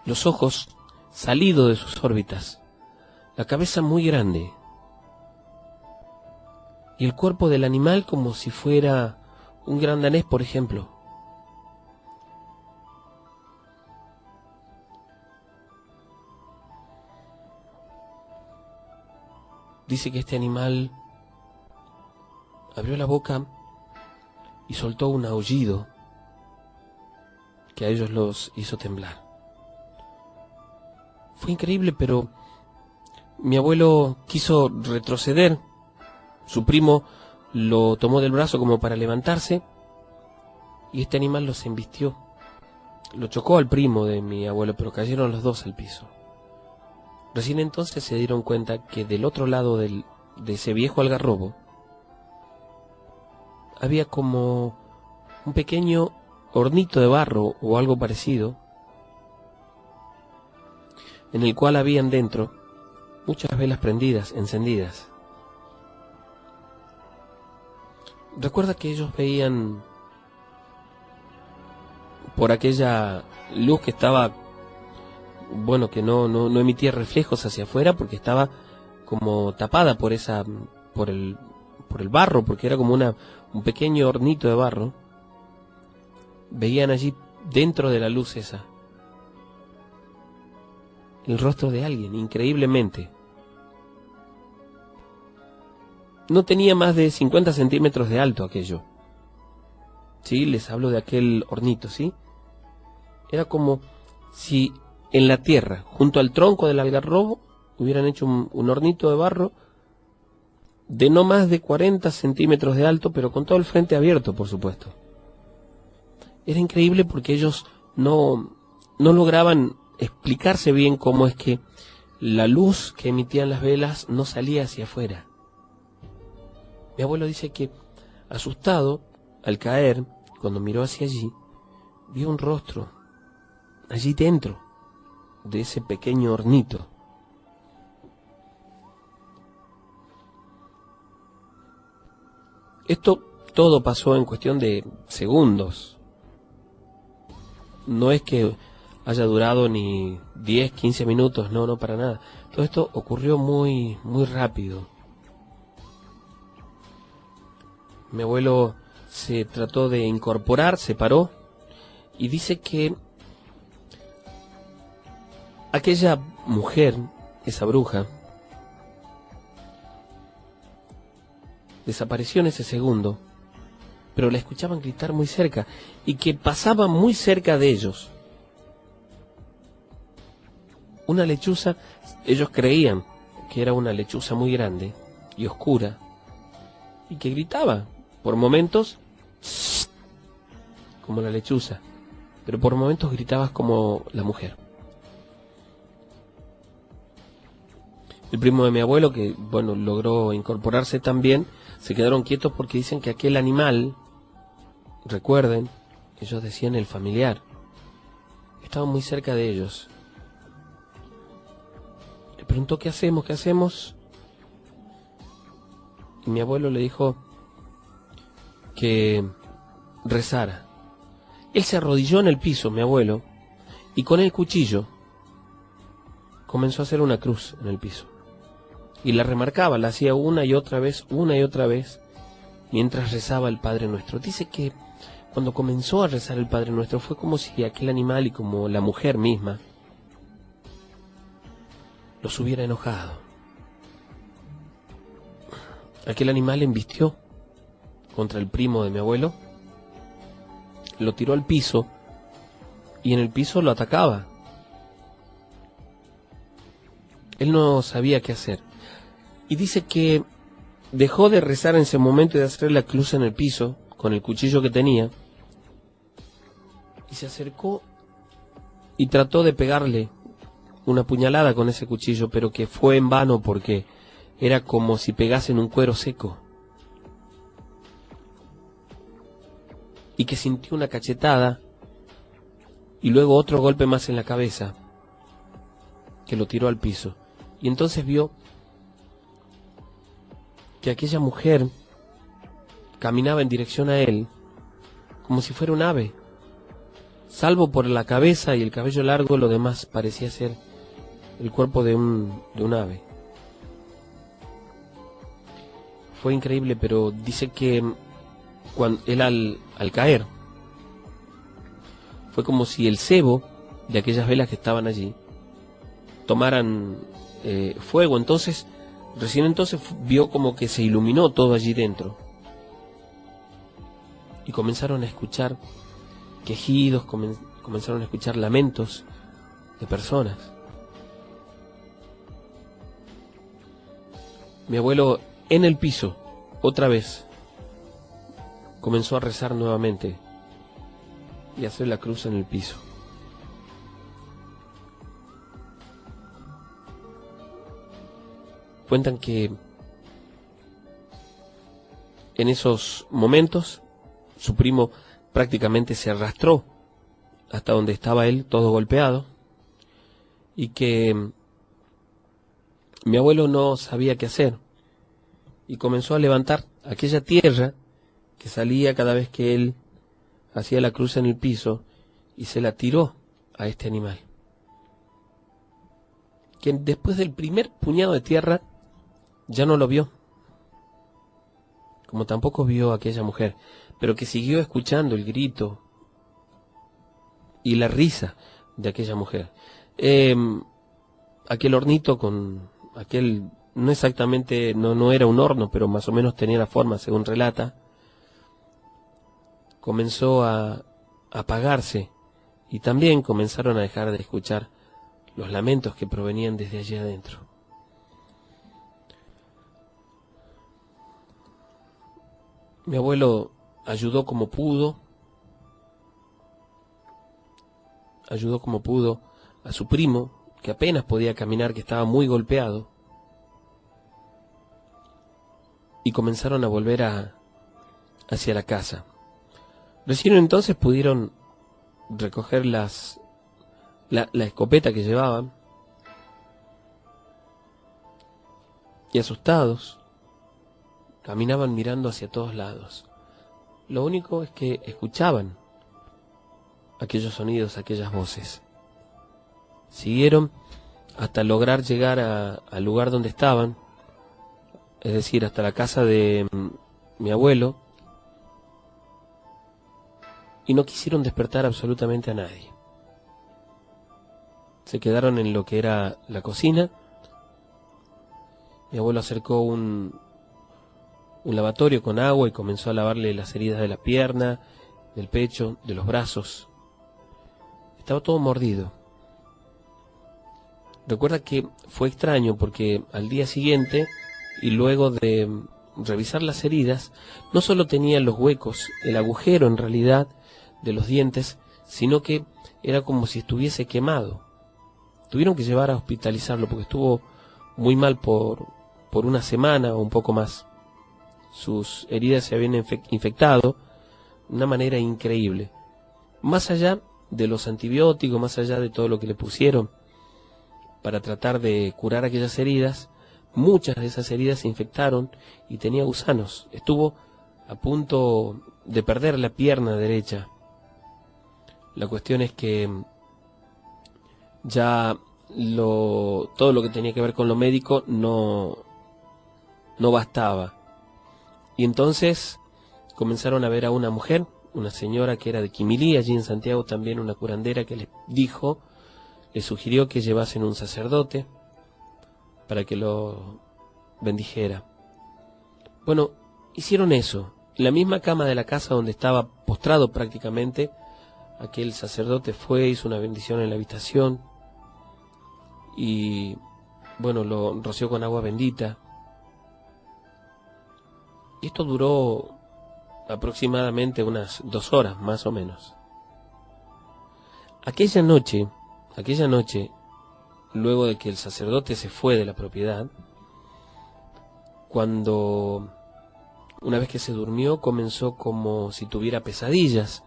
Los ojos salidos de sus órbitas, la cabeza muy grande y el cuerpo del animal como si fuera un gran danés, por ejemplo. Dice que este animal abrió la boca y soltó un aullido que a ellos los hizo temblar. Fue increíble, pero mi abuelo quiso retroceder. Su primo lo tomó del brazo como para levantarse y este animal los embistió. Lo chocó al primo de mi abuelo, pero cayeron los dos al piso. Recién entonces se dieron cuenta que del otro lado de ese viejo algarrobo había como un pequeño hornito de barro o algo parecido, en el cual habían dentro muchas velas prendidas, encendidas. Recuerda que ellos veían por aquella luz que estaba, bueno, que no emitía reflejos hacia afuera porque estaba como tapada por el barro, porque era como un pequeño hornito de barro. Veían allí dentro de la luz esa el rostro de alguien, increíblemente. No tenía más de 50 centímetros de alto aquello. Sí, les hablo de aquel hornito, ¿sí? Era como si en la tierra, junto al tronco del algarrobo, hubieran hecho un hornito de barro de no más de 40 centímetros de alto, pero con todo el frente abierto, por supuesto. Era increíble porque ellos no lograban explicarse bien cómo es que la luz que emitían las velas no salía hacia afuera. Mi abuelo dice que, asustado, al caer, cuando miró hacia allí, vio un rostro allí dentro de ese pequeño hornito. Esto todo pasó en cuestión de segundos. No es que haya durado ni 10, 15 minutos, no, para nada. Todo esto ocurrió muy, muy rápido. Mi abuelo se trató de incorporar, se paró y dice que aquella mujer, esa bruja, desapareció en ese segundo, pero la escuchaban gritar muy cerca y que pasaba muy cerca de ellos una lechuza. Ellos creían que era una lechuza muy grande y oscura y que gritaba por momentos como la lechuza, pero por momentos gritaba como la mujer. el primo de mi abuelo, que bueno, logró incorporarse también, se quedaron quietos porque dicen que aquel animal, recuerden, ellos decían el familiar, estaba muy cerca de ellos. Le preguntó, ¿qué hacemos? ¿Qué hacemos? Y mi abuelo le dijo que rezara. Él se arrodilló en el piso, mi abuelo, y con el cuchillo comenzó a hacer una cruz en el piso. Y la remarcaba, la hacía una y otra vez, mientras rezaba el Padre Nuestro. Dice que cuando comenzó a rezar el Padre Nuestro fue como si aquel animal y como la mujer misma los hubiera enojado. Aquel animal embistió contra el primo de mi abuelo, lo tiró al piso y en el piso lo atacaba. Él no sabía qué hacer. Y dice que dejó de rezar en ese momento y de hacer la cruz en el piso con el cuchillo que tenía y se acercó y trató de pegarle una puñalada con ese cuchillo, pero que fue en vano porque era como si pegasen un cuero seco. Y que sintió una cachetada y luego otro golpe más en la cabeza que lo tiró al piso. Y entonces vio que aquella mujer caminaba en dirección a él como si fuera un ave. Salvo por la cabeza y el cabello largo, lo demás parecía ser el cuerpo de un ave. Fue increíble, pero dice que cuando él al caer, fue como si el cebo de aquellas velas que estaban allí tomaran fuego. Entonces, recién entonces vio como que se iluminó todo allí dentro. Y comenzaron a escuchar quejidos, comenzaron a escuchar lamentos de personas. Mi abuelo en el piso, otra vez, comenzó a rezar nuevamente y a hacer la cruz en el piso. Cuentan que en esos momentos su primo prácticamente se arrastró hasta donde estaba él, todo golpeado, y que mi abuelo no sabía qué hacer y comenzó a levantar aquella tierra que salía cada vez que él hacía la cruz en el piso y se la tiró a este animal, que después del primer puñado de tierra ya no lo vio, como tampoco vio a aquella mujer, pero que siguió escuchando el grito y la risa de aquella mujer. Aquel hornito con aquel, no exactamente, no era un horno, pero más o menos tenía la forma, según relata, comenzó a apagarse y también comenzaron a dejar de escuchar los lamentos que provenían desde allí adentro. Mi abuelo ayudó como pudo a su primo, que apenas podía caminar, que estaba muy golpeado, y comenzaron a volver hacia la casa. Recién entonces pudieron recoger la escopeta que llevaban, y asustados caminaban mirando hacia todos lados. Lo único es que escuchaban aquellos sonidos, aquellas voces. Siguieron hasta lograr llegar al lugar donde estaban, es decir, hasta la casa de mi abuelo, y no quisieron despertar absolutamente a nadie. Se quedaron en lo que era la cocina. Mi abuelo acercó un lavatorio con agua y comenzó a lavarle las heridas de la pierna, del pecho, de los brazos. Estaba todo mordido. Recuerda que fue extraño porque al día siguiente, y luego de revisar las heridas, no solo tenía los huecos, el agujero en realidad de los dientes, sino que era como si estuviese quemado. Tuvieron que llevar a hospitalizarlo porque estuvo muy mal por una semana o un poco más. Sus heridas se habían infectado de una manera increíble. Más allá de los antibióticos, más allá de todo lo que le pusieron para tratar de curar aquellas heridas, muchas de esas heridas se infectaron y tenía gusanos. Estuvo a punto de perder la pierna derecha. La cuestión es que ya todo lo que tenía que ver con lo médico no bastaba. Y entonces comenzaron a ver a una mujer, una señora que era de Quimilí, allí en Santiago también, una curandera que les sugirió que llevasen un sacerdote para que lo bendijera. Bueno, hicieron eso. En la misma cama de la casa donde estaba postrado prácticamente, aquel sacerdote fue, hizo una bendición en la habitación y, bueno, lo roció con agua bendita. Y esto duró aproximadamente unas 2 horas, más o menos. Aquella noche, luego de que el sacerdote se fue de la propiedad, una vez que se durmió, comenzó como si tuviera pesadillas.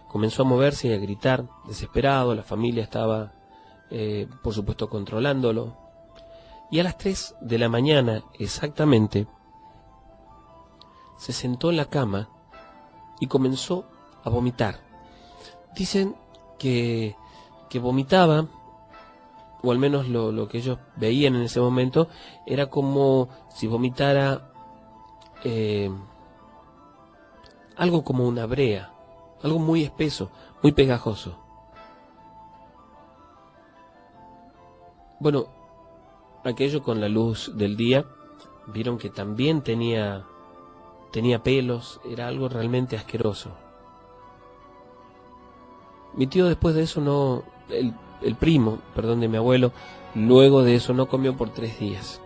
Comenzó a moverse y a gritar, desesperado. La familia estaba, por supuesto, controlándolo. Y a las 3 de la mañana, exactamente, se sentó en la cama y comenzó a vomitar. Dicen que vomitaba, o al menos lo que ellos veían en ese momento, era como si vomitara algo como una brea, algo muy espeso, muy pegajoso. Bueno, aquello con la luz del día, vieron que también tenía pelos, era algo realmente asqueroso. Mi tío después de eso el primo de mi abuelo, luego de eso no comió por 3 días.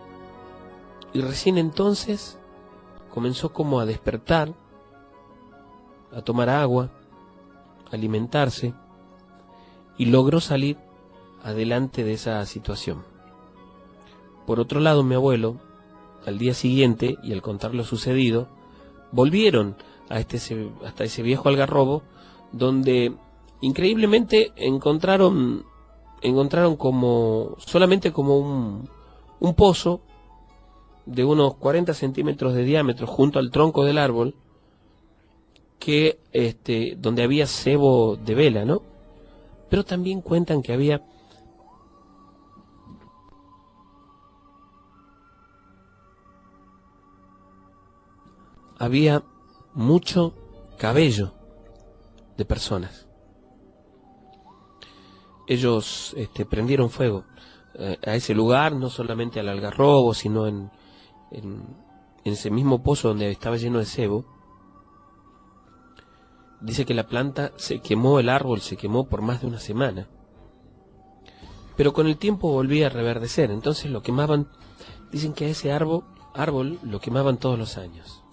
Y recién entonces comenzó como a despertar, a tomar agua, a alimentarse, y logró salir adelante de esa situación. Por otro lado, mi abuelo, al día siguiente, y al contar lo sucedido, volvieron hasta ese viejo algarrobo, donde increíblemente encontraron solamente como un pozo de unos 40 centímetros de diámetro junto al tronco del árbol, donde había cebo de vela, ¿no? Pero también cuentan que había mucho cabello de personas. Ellos prendieron fuego a ese lugar, no solamente al algarrobo, sino en ese mismo pozo donde estaba lleno de cebo. Dice que la planta se quemó, el árbol se quemó por más de una semana. Pero con el tiempo volvía a reverdecer, entonces lo quemaban. Dicen que a ese árbol lo quemaban todos los años.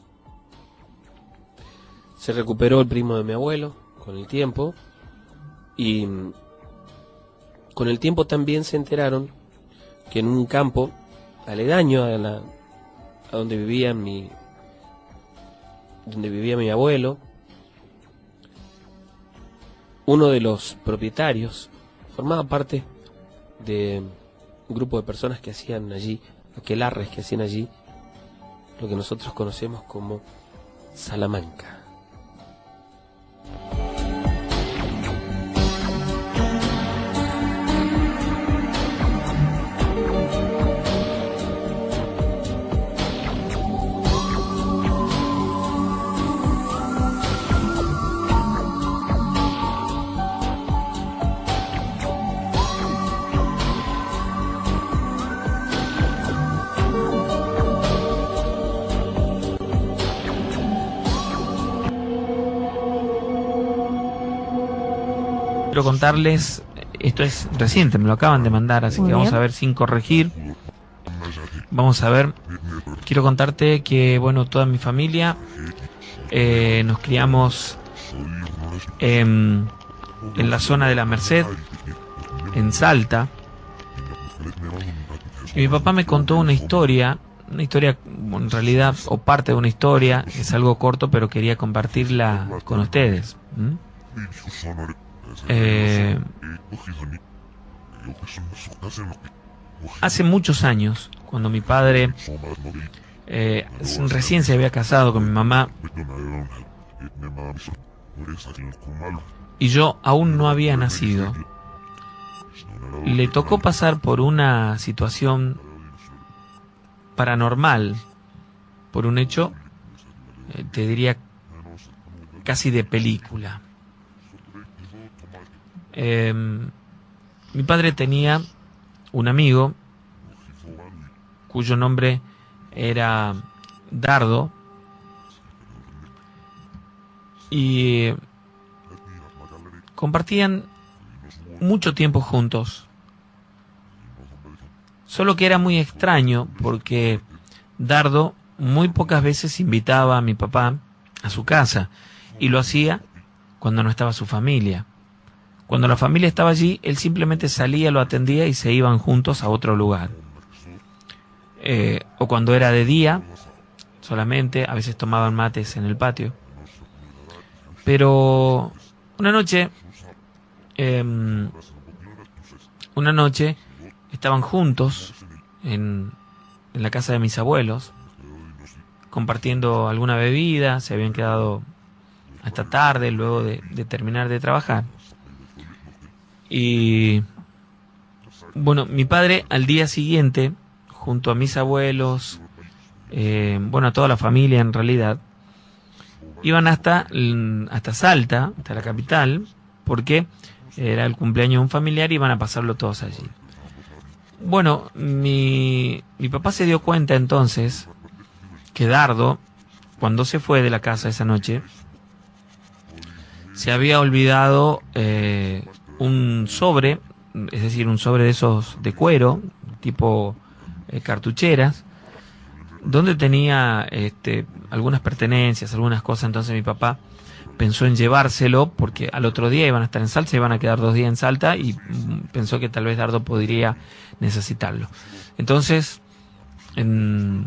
Se recuperó el primo de mi abuelo con el tiempo, y con el tiempo también se enteraron que en un campo aledaño a donde vivía mi abuelo, uno de los propietarios formaba parte de un grupo de personas que hacían allí, aquelarres que hacían allí, lo que nosotros conocemos como Salamanca. Quiero contarles, esto es reciente, me lo acaban de mandar, así que vamos a ver sin corregir. Vamos a ver, quiero contarte que, bueno, toda mi familia nos criamos en la zona de la Merced, en Salta, Y mi papá me contó una historia, bueno, en realidad, o parte de una historia, es algo corto, pero quería compartirla con ustedes. ¿Mm? Hace muchos años, cuando mi padre recién se había casado con mi mamá, y yo aún no había nacido, le tocó pasar por una situación paranormal, por un hecho, te diría, casi de película. Mi padre tenía un amigo cuyo nombre era Dardo, y compartían mucho tiempo juntos. Solo que era muy extraño porque Dardo muy pocas veces invitaba a mi papá a su casa, y lo hacía cuando no estaba su familia. Cuando la familia estaba allí, él simplemente salía, lo atendía y se iban juntos a otro lugar. O cuando era de día, solamente, a veces tomaban mates en el patio. Pero una noche estaban juntos en la casa de mis abuelos, compartiendo alguna bebida, se habían quedado hasta tarde luego de terminar de trabajar. Y bueno, mi padre al día siguiente, junto a mis abuelos, a toda la familia en realidad, iban hasta Salta, hasta la capital, porque era el cumpleaños de un familiar y iban a pasarlo todos allí. Bueno, mi papá se dio cuenta entonces que Dardo, cuando se fue de la casa esa noche, se había olvidado un sobre, es decir, un sobre de esos de cuero, tipo cartucheras, donde tenía algunas pertenencias, algunas cosas. Entonces mi papá pensó en llevárselo, porque al otro día iban a estar en Salta, se iban a quedar 2 días en Salta, y pensó que tal vez Dardo podría necesitarlo. Entonces le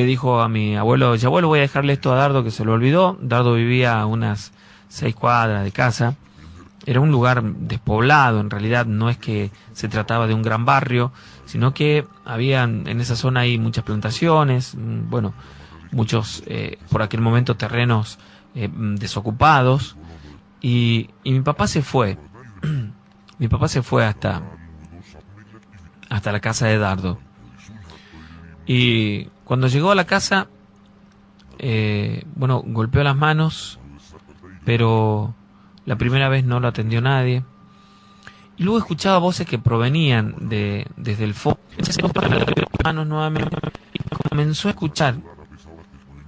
dijo a mi abuelo: ya abuelo, voy a dejarle esto a Dardo, que se lo olvidó. Dardo vivía a unas 6 cuadras de casa. Era un lugar despoblado, en realidad no es que se trataba de un gran barrio, sino que había en esa zona ahí muchas plantaciones, muchos por aquel momento terrenos desocupados, y mi papá se fue. Mi papá se fue hasta la casa de Dardo, y cuando llegó a la casa, golpeó las manos, pero la primera vez no lo atendió nadie. Y luego escuchaba voces que provenían desde el fondo. Manos nuevamente. Y comenzó a escuchar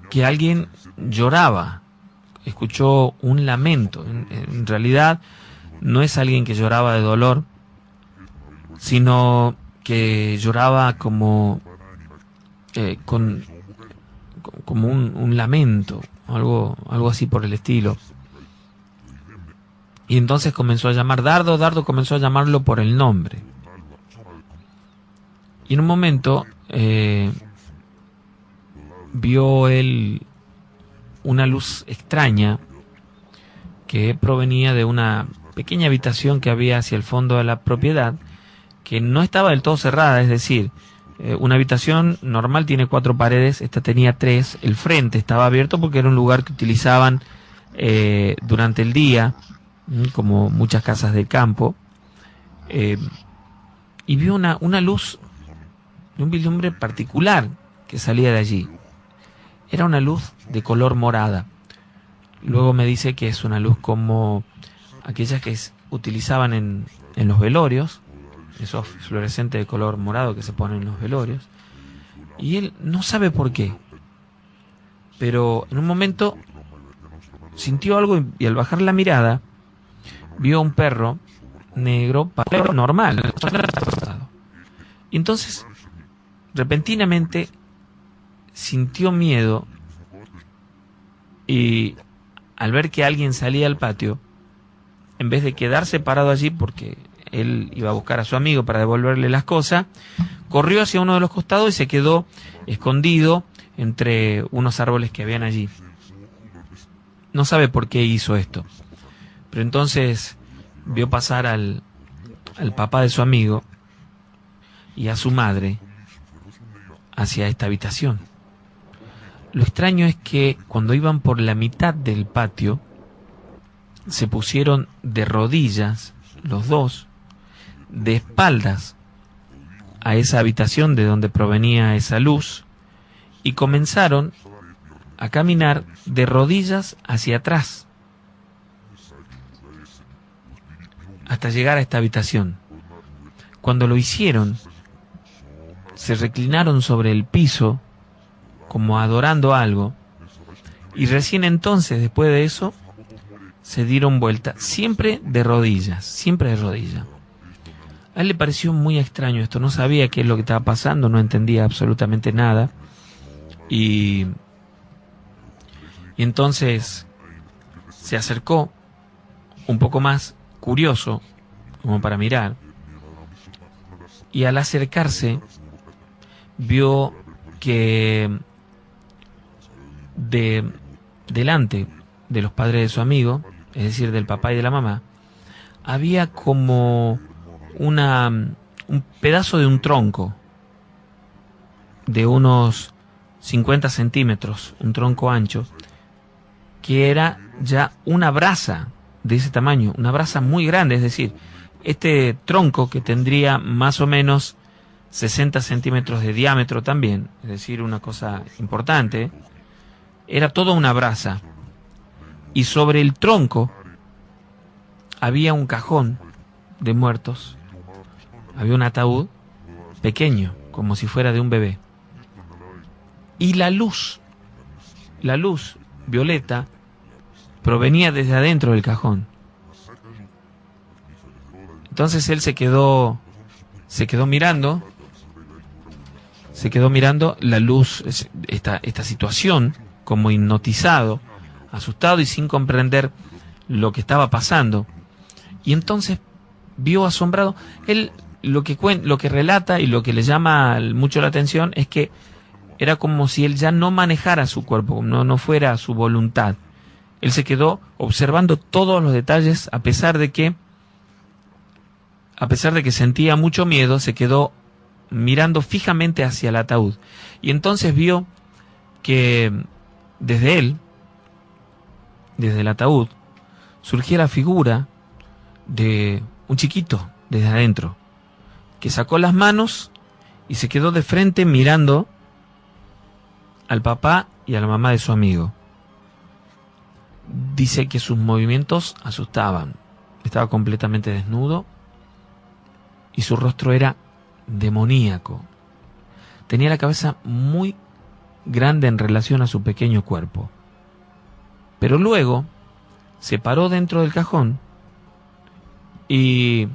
que alguien lloraba. Escuchó un lamento. En realidad no es alguien que lloraba de dolor, sino que lloraba como como un lamento, algo así por el estilo. Y entonces comenzó a llamar Dardo. Dardo comenzó a llamarlo por el nombre. Y en un momento vio él una luz extraña que provenía de una pequeña habitación que había hacia el fondo de la propiedad, que no estaba del todo cerrada. Es decir, una habitación normal tiene 4 paredes, esta tenía 3. El frente estaba abierto porque era un lugar que utilizaban durante el día, como muchas casas del campo, y vio una luz de un vislumbre particular que salía de allí. Era una luz de color morada. Luego me dice que es una luz como aquellas que utilizaban en los velorios, esos fluorescentes de color morado que se ponen en los velorios, y él no sabe por qué, pero en un momento sintió algo, y al bajar la mirada vio un perro negro, normal. Y entonces, repentinamente, sintió miedo, y al ver que alguien salía al patio, en vez de quedarse parado allí, porque él iba a buscar a su amigo para devolverle las cosas, corrió hacia uno de los costados y se quedó escondido entre unos árboles que habían allí. No sabe por qué hizo esto, pero entonces vio pasar al papá de su amigo y a su madre hacia esta habitación. Lo extraño es que cuando iban por la mitad del patio, se pusieron de rodillas los dos, de espaldas a esa habitación de donde provenía esa luz, y comenzaron a caminar de rodillas hacia atrás hasta llegar a esta habitación. Cuando lo hicieron, se reclinaron sobre el piso como adorando algo, y recién entonces, después de eso, se dieron vuelta, siempre de rodillas, siempre de rodillas. A él le pareció muy extraño esto, no sabía qué es lo que estaba pasando, no entendía absolutamente nada, y entonces se acercó un poco más, curioso, como para mirar, y al acercarse vio que delante de los padres de su amigo, es decir, del papá y de la mamá, había como un pedazo de un tronco de unos 50 centímetros, un tronco ancho, que era ya una brasa de ese tamaño, una brasa muy grande, es decir, este tronco que tendría más o menos 60 centímetros de diámetro también, es decir, una cosa importante, era toda una brasa. Y sobre el tronco había un cajón de muertos, había un ataúd pequeño, como si fuera de un bebé. Y la luz violeta, provenía desde adentro del cajón. Entonces él se quedó mirando la luz, esta situación, como hipnotizado, asustado y sin comprender lo que estaba pasando. Y entonces vio asombrado. Él lo que relata y lo que le llama mucho la atención es que era como si él ya no manejara su cuerpo, no fuera su voluntad. Él se quedó observando todos los detalles, a pesar de que sentía mucho miedo, se quedó mirando fijamente hacia el ataúd. Y entonces vio que desde el ataúd, surgía la figura de un chiquito desde adentro, que sacó las manos y se quedó de frente mirando al papá y a la mamá de su amigo. Dice que sus movimientos asustaban. Estaba completamente desnudo y su rostro era demoníaco. Tenía la cabeza muy grande en relación a su pequeño cuerpo. Pero luego se paró dentro del cajón y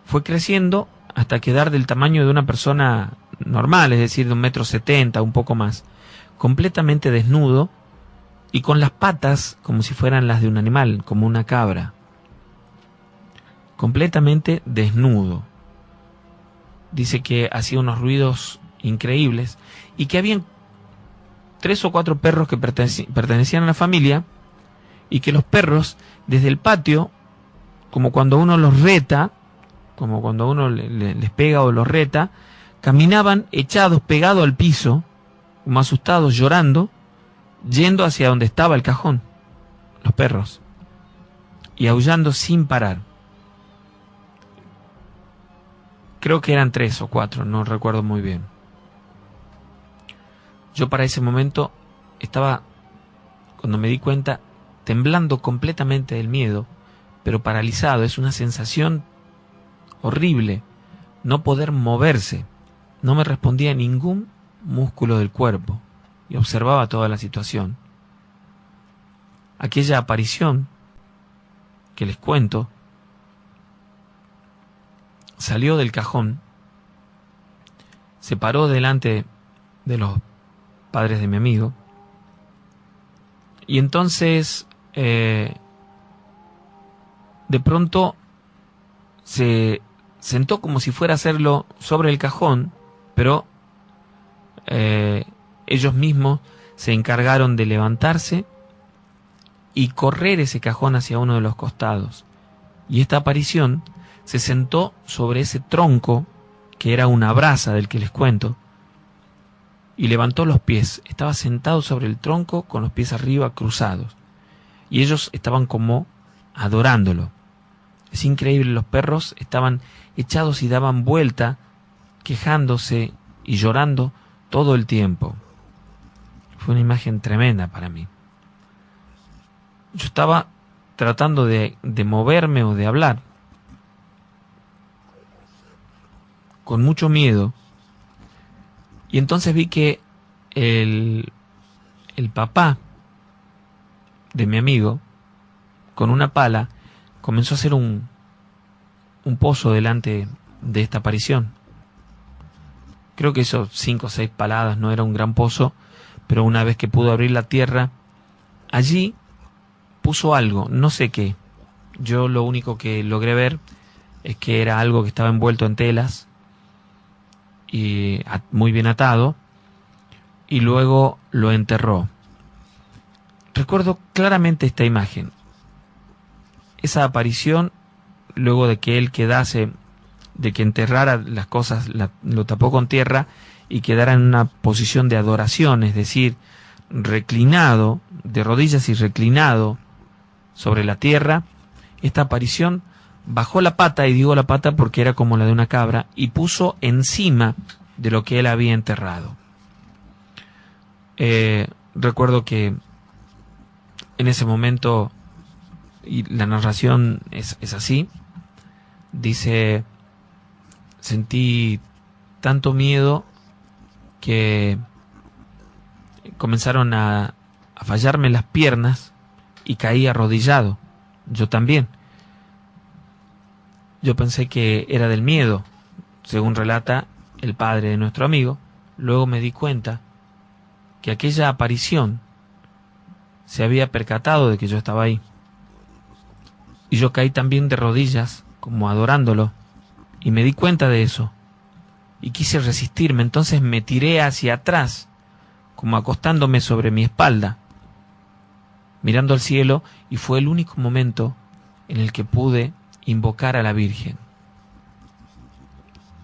fue creciendo hasta quedar del tamaño de una persona normal, es decir, de 1,70 m, un poco más, completamente desnudo y con las patas como si fueran las de un animal, como una cabra. Completamente desnudo. Dice que hacía unos ruidos increíbles y que habían 3 o 4 perros que pertenecían a la familia, y que los perros desde el patio, como cuando uno los reta, como cuando uno les pega o los reta, caminaban echados, pegados al piso, como asustados, llorando, yendo hacia donde estaba el cajón, los perros, y aullando sin parar. Creo que eran 3 o 4, no recuerdo muy bien. Yo para ese momento estaba, cuando me di cuenta, temblando completamente del miedo, pero paralizado. Es una sensación horrible, no poder moverse. No me respondía ningún músculo del cuerpo y observaba toda la situación. Aquella aparición que les cuento salió del cajón, se paró delante de los padres de mi amigo, y entonces de pronto se sentó como si fuera a hacerlo sobre el cajón, pero ellos mismos se encargaron de levantarse y correr ese cajón hacia uno de los costados. Y esta aparición se sentó sobre ese tronco, que era una brasa del que les cuento, y levantó los pies. Estaba sentado sobre el tronco con los pies arriba cruzados. Y ellos estaban como adorándolo. Es increíble, los perros estaban echados y daban vuelta, quejándose y llorando todo el tiempo. Fue una imagen tremenda para mí. Yo estaba tratando de moverme o de hablar, con mucho miedo, y entonces vi que el papá de mi amigo, con una pala, comenzó a hacer un pozo delante de esta aparición. Creo que hizo 5 o 6 paladas, no era un gran pozo, pero una vez que pudo abrir la tierra, allí puso algo, no sé qué. Yo lo único que logré ver es que era algo que estaba envuelto en telas y muy bien atado, y luego lo enterró. Recuerdo claramente esta imagen. Esa aparición, luego de que él quedase, de que enterrara las cosas, lo tapó con tierra y quedara en una posición de adoración, es decir, reclinado, de rodillas y reclinado sobre la tierra. Esta aparición bajó la pata, y digo la pata porque era como la de una cabra, y puso encima de lo que él había enterrado. Recuerdo que en ese momento, y la narración es así, dice: sentí tanto miedo que comenzaron a fallarme las piernas y caí arrodillado. Yo también. Yo pensé que era del miedo, según relata el padre de nuestro amigo. Luego me di cuenta que aquella aparición se había percatado de que yo estaba ahí. Y yo caí también de rodillas, como adorándolo, y me di cuenta de eso. Y quise resistirme, entonces me tiré hacia atrás, como acostándome sobre mi espalda, mirando al cielo, y fue el único momento en el que pude invocar a la Virgen.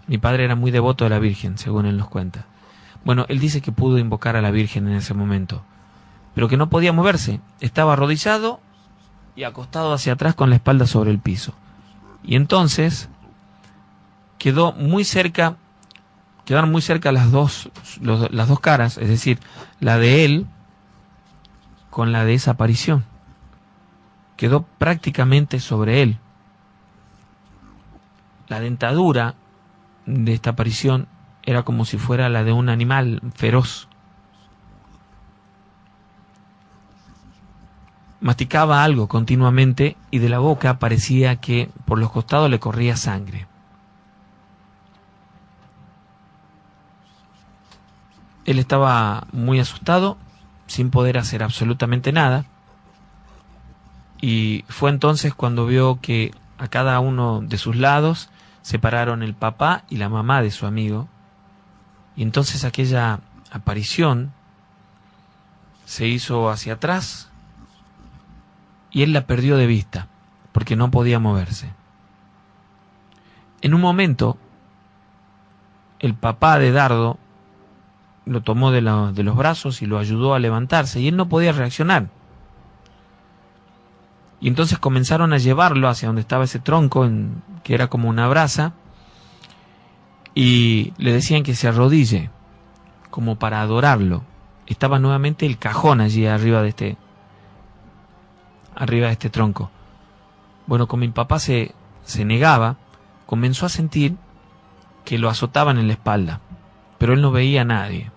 Mi padre era muy devoto de la Virgen, según él nos cuenta. Bueno, él dice que pudo invocar a la Virgen en ese momento, pero que no podía moverse. Estaba arrodillado y acostado hacia atrás con la espalda sobre el piso. Y entonces quedaron muy cerca las dos caras, es decir, la de él con la de esa aparición. Quedó prácticamente sobre él. La dentadura de esta aparición era como si fuera la de un animal feroz. Masticaba algo continuamente y de la boca parecía que por los costados le corría sangre. Él estaba muy asustado, sin poder hacer absolutamente nada, y fue entonces cuando vio que a cada uno de sus lados se pararon el papá y la mamá de su amigo, y entonces aquella aparición se hizo hacia atrás y él la perdió de vista porque no podía moverse. En un momento el papá de Dardo lo tomó de los brazos y lo ayudó a levantarse, y él no podía reaccionar. Y entonces comenzaron a llevarlo hacia donde estaba ese tronco, que era como una brasa, y le decían que se arrodille, como para adorarlo. Estaba nuevamente el cajón allí arriba de este tronco. Bueno, como mi papá se negaba, comenzó a sentir que lo azotaban en la espalda, pero él no veía a nadie.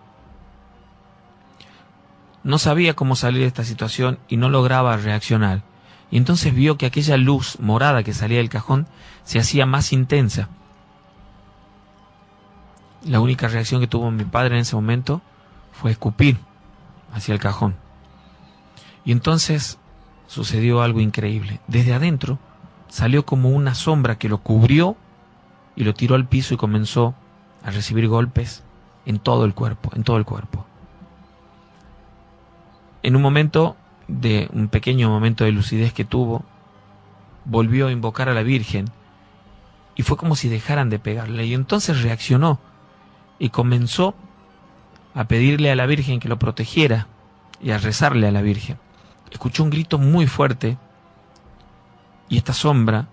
No sabía cómo salir de esta situación y no lograba reaccionar. Y entonces vio que aquella luz morada que salía del cajón se hacía más intensa. La única reacción que tuvo mi padre en ese momento fue escupir hacia el cajón. Y entonces sucedió algo increíble. Desde adentro salió como una sombra que lo cubrió y lo tiró al piso y comenzó a recibir golpes en todo el cuerpo, en todo el cuerpo. En un momento, un pequeño momento de lucidez que tuvo, volvió a invocar a la Virgen y fue como si dejaran de pegarle. Y entonces reaccionó y comenzó a pedirle a la Virgen que lo protegiera y a rezarle a la Virgen. Escuchó un grito muy fuerte y esta sombra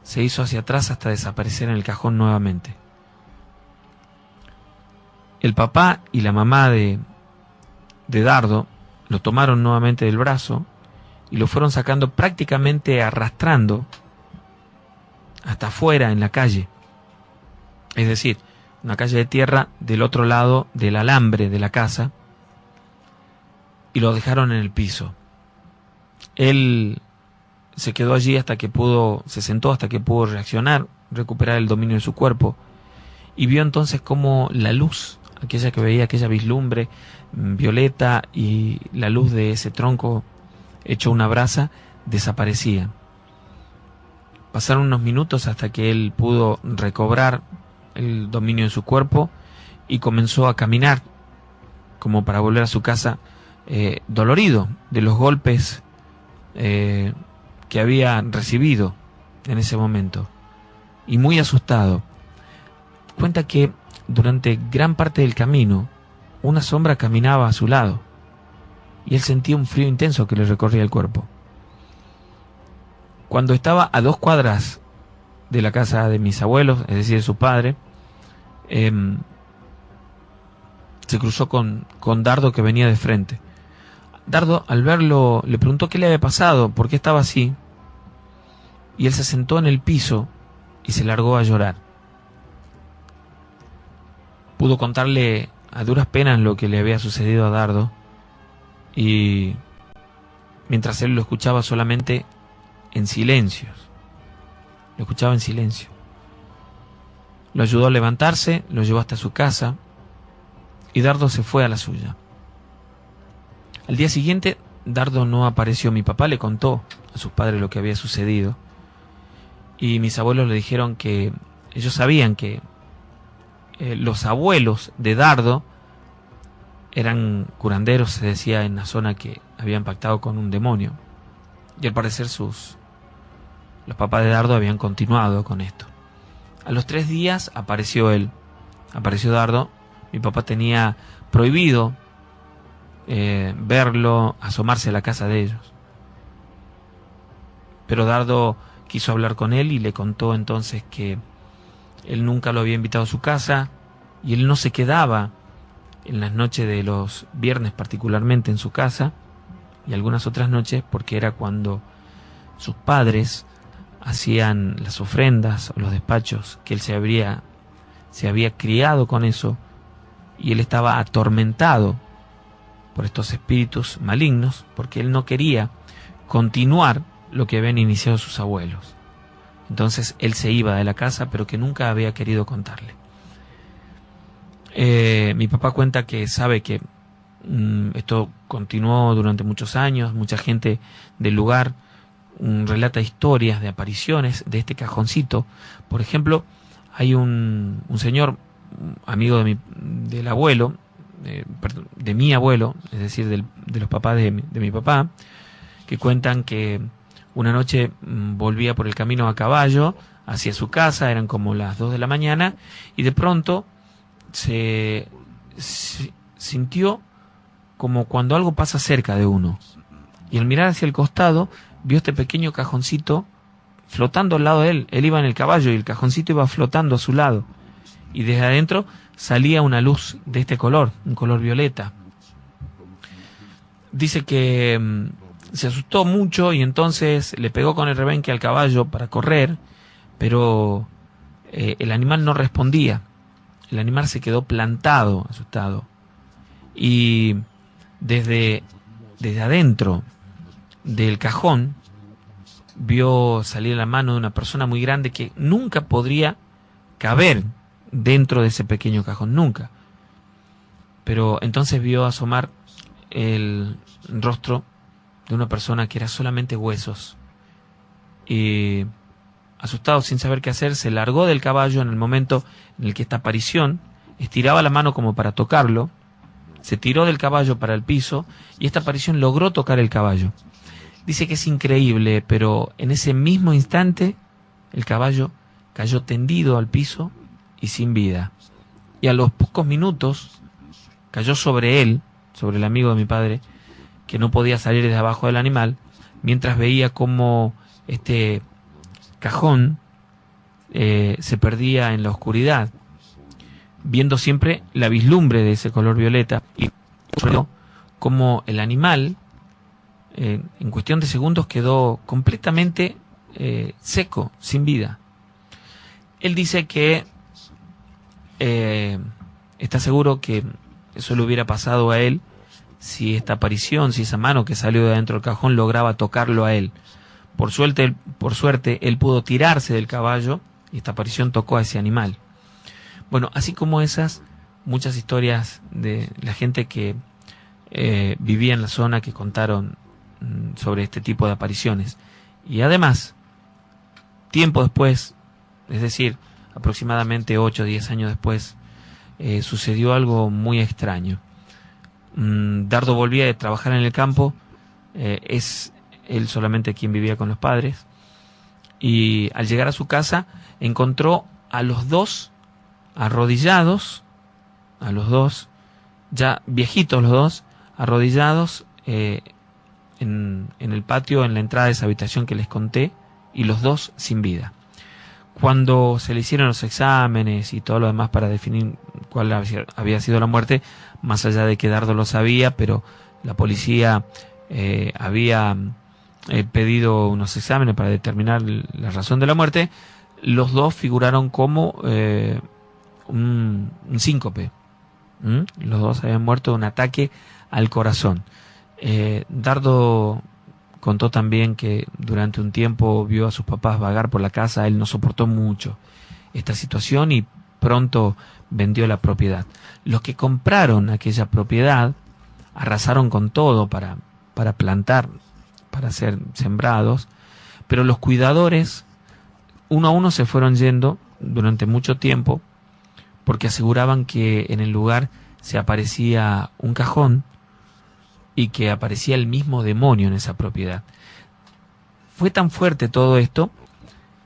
se hizo hacia atrás hasta desaparecer en el cajón nuevamente. El papá y la mamá de Dardo lo tomaron nuevamente del brazo y lo fueron sacando prácticamente arrastrando hasta afuera en la calle. Es decir, una calle de tierra del otro lado del alambre de la casa, y lo dejaron en el piso. Él se quedó allí se sentó hasta que pudo reaccionar, recuperar el dominio de su cuerpo, y vio entonces cómo la luz, aquella que veía, aquella vislumbre violeta y la luz de ese tronco hecho una brasa, desaparecía. Pasaron unos minutos hasta que él pudo recobrar el dominio de su cuerpo y comenzó a caminar como para volver a su casa, dolorido de los golpes que había recibido en ese momento y muy asustado. Cuenta que durante gran parte del camino una sombra caminaba a su lado y él sentía un frío intenso que le recorría el cuerpo. Cuando estaba a 2 cuadras de la casa de mis abuelos, es decir, de su padre, se cruzó con Dardo, que venía de frente. Dardo, al verlo, le preguntó qué le había pasado, por qué estaba así, y él se sentó en el piso y se largó a llorar. Pudo contarle a duras penas lo que le había sucedido a Dardo, y mientras él lo escuchaba solamente en silencio, lo escuchaba en silencio. Lo ayudó a levantarse, lo llevó hasta su casa y Dardo se fue a la suya. Al día siguiente, Dardo no apareció. Mi papá le contó a sus padres lo que había sucedido y mis abuelos le dijeron que ellos sabían que los abuelos de Dardo eran curanderos, se decía en la zona, que habían pactado con un demonio, y al parecer los papás de Dardo habían continuado con esto. A los 3 días apareció Dardo. Mi papá tenía prohibido verlo, asomarse a la casa de ellos. Pero Dardo quiso hablar con él y le contó entonces que él nunca lo había invitado a su casa y él no se quedaba en las noches de los viernes particularmente en su casa y algunas otras noches, porque era cuando sus padres hacían las ofrendas o los despachos, que él se había criado con eso y él estaba atormentado por estos espíritus malignos porque él no quería continuar lo que habían iniciado sus abuelos. Entonces él se iba de la casa, pero que nunca había querido contarle. Mi papá cuenta que sabe que esto continuó durante muchos años. Mucha gente del lugar relata historias de apariciones de este cajoncito. Por ejemplo, hay un señor, amigo del abuelo, de mi abuelo, es decir, de los papás de mi papá, que cuentan que una noche volvía por el camino a caballo hacia su casa, eran como las 2 de la mañana, y de pronto se sintió como cuando algo pasa cerca de uno. Y al mirar hacia el costado, vio este pequeño cajoncito flotando al lado de él. Él iba en el caballo y el cajoncito iba flotando a su lado. Y desde adentro salía una luz de este color, un color violeta. Dice que se asustó mucho y entonces le pegó con el rebenque al caballo para correr, pero el animal no respondía. El animal se quedó plantado, asustado. Y desde adentro del cajón vio salir la mano de una persona muy grande que nunca podría caber dentro de ese pequeño cajón, nunca. Pero entonces vio asomar el rostro de una persona que era solamente huesos. Y asustado sin saber qué hacer, se largó del caballo en el momento en el que esta aparición estiraba la mano como para tocarlo, se tiró del caballo para el piso y esta aparición logró tocar el caballo. Dice que es increíble, pero en ese mismo instante el caballo cayó tendido al piso y sin vida. Y a los pocos minutos cayó sobre él, sobre el amigo de mi padre, que no podía salir de abajo del animal, mientras veía cómo este cajón se perdía en la oscuridad, viendo siempre la vislumbre de ese color violeta, y como el animal en cuestión de segundos quedó completamente seco, sin vida. Él dice que está seguro que eso le hubiera pasado a él si esta aparición, si esa mano que salió de adentro del cajón lograba tocarlo a él. Por suerte, él pudo tirarse del caballo y esta aparición tocó a ese animal. Bueno, así como esas, muchas historias de la gente que vivía en la zona que contaron sobre este tipo de apariciones. Y además, tiempo después, es decir, aproximadamente 8 o 10 años después, sucedió algo muy extraño. Dardo volvía de trabajar en el campo, es él solamente quien vivía con los padres, y al llegar a su casa encontró a los dos arrodillados, a los dos, ya viejitos los dos, arrodillados en el patio, en la entrada de esa habitación que les conté, y los dos sin vida. Cuando se le hicieron los exámenes y todo lo demás para definir cuál había sido la muerte, más allá de que Dardo lo sabía, pero la policía había pedido unos exámenes para determinar la razón de la muerte, los dos figuraron como un síncope. Los dos habían muerto de un ataque al corazón. Dardo contó también que durante un tiempo vio a sus papás vagar por la casa. Él no soportó mucho esta situación y pronto vendió la propiedad. Los que compraron aquella propiedad arrasaron con todo para plantar, para ser sembrados, pero los cuidadores uno a uno se fueron yendo durante mucho tiempo porque aseguraban que en el lugar se aparecía un cajón y que aparecía el mismo demonio en esa propiedad. Fue tan fuerte todo esto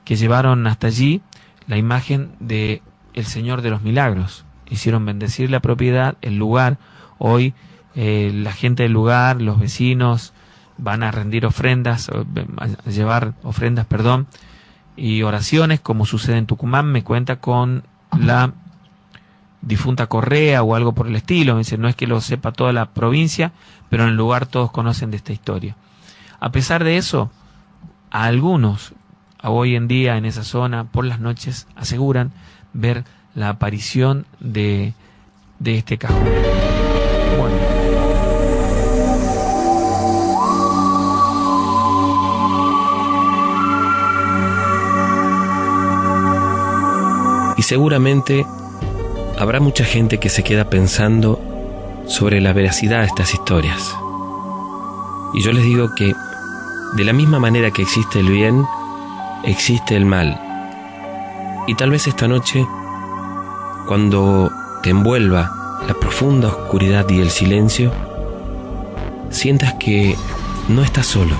que llevaron hasta allí la imagen de el Señor de los Milagros. Hicieron bendecir la propiedad, el lugar. Hoy la gente del lugar, los vecinos, van a rendir ofrendas, a llevar ofrendas, y oraciones, como sucede en Tucumán. Me cuenta con la difunta Correa o algo por el estilo. Me dice, no es que lo sepa toda la provincia, pero en el lugar todos conocen de esta historia. A pesar de eso, a algunos hoy en día en esa zona por las noches aseguran ver la aparición de este cajón. Bueno. Y seguramente habrá mucha gente que se queda pensando sobre la veracidad de estas historias. Y yo les digo que de la misma manera que existe el bien, existe el mal. Y tal vez esta noche, cuando te envuelva la profunda oscuridad y el silencio, sientas que no estás solo.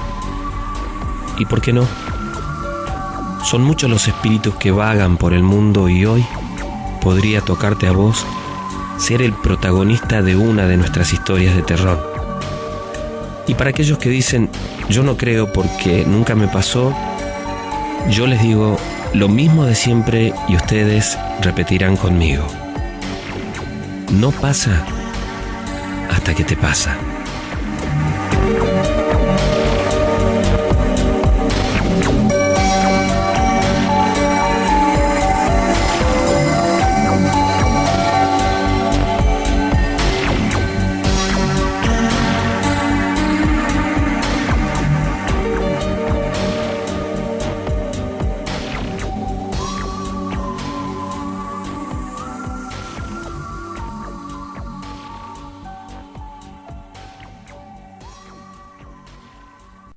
¿Y por qué no? Son muchos los espíritus que vagan por el mundo y hoy podría tocarte a vos ser el protagonista de una de nuestras historias de terror. Y para aquellos que dicen, yo no creo porque nunca me pasó, yo les digo lo mismo de siempre y ustedes repetirán conmigo. No pasa hasta que te pasa.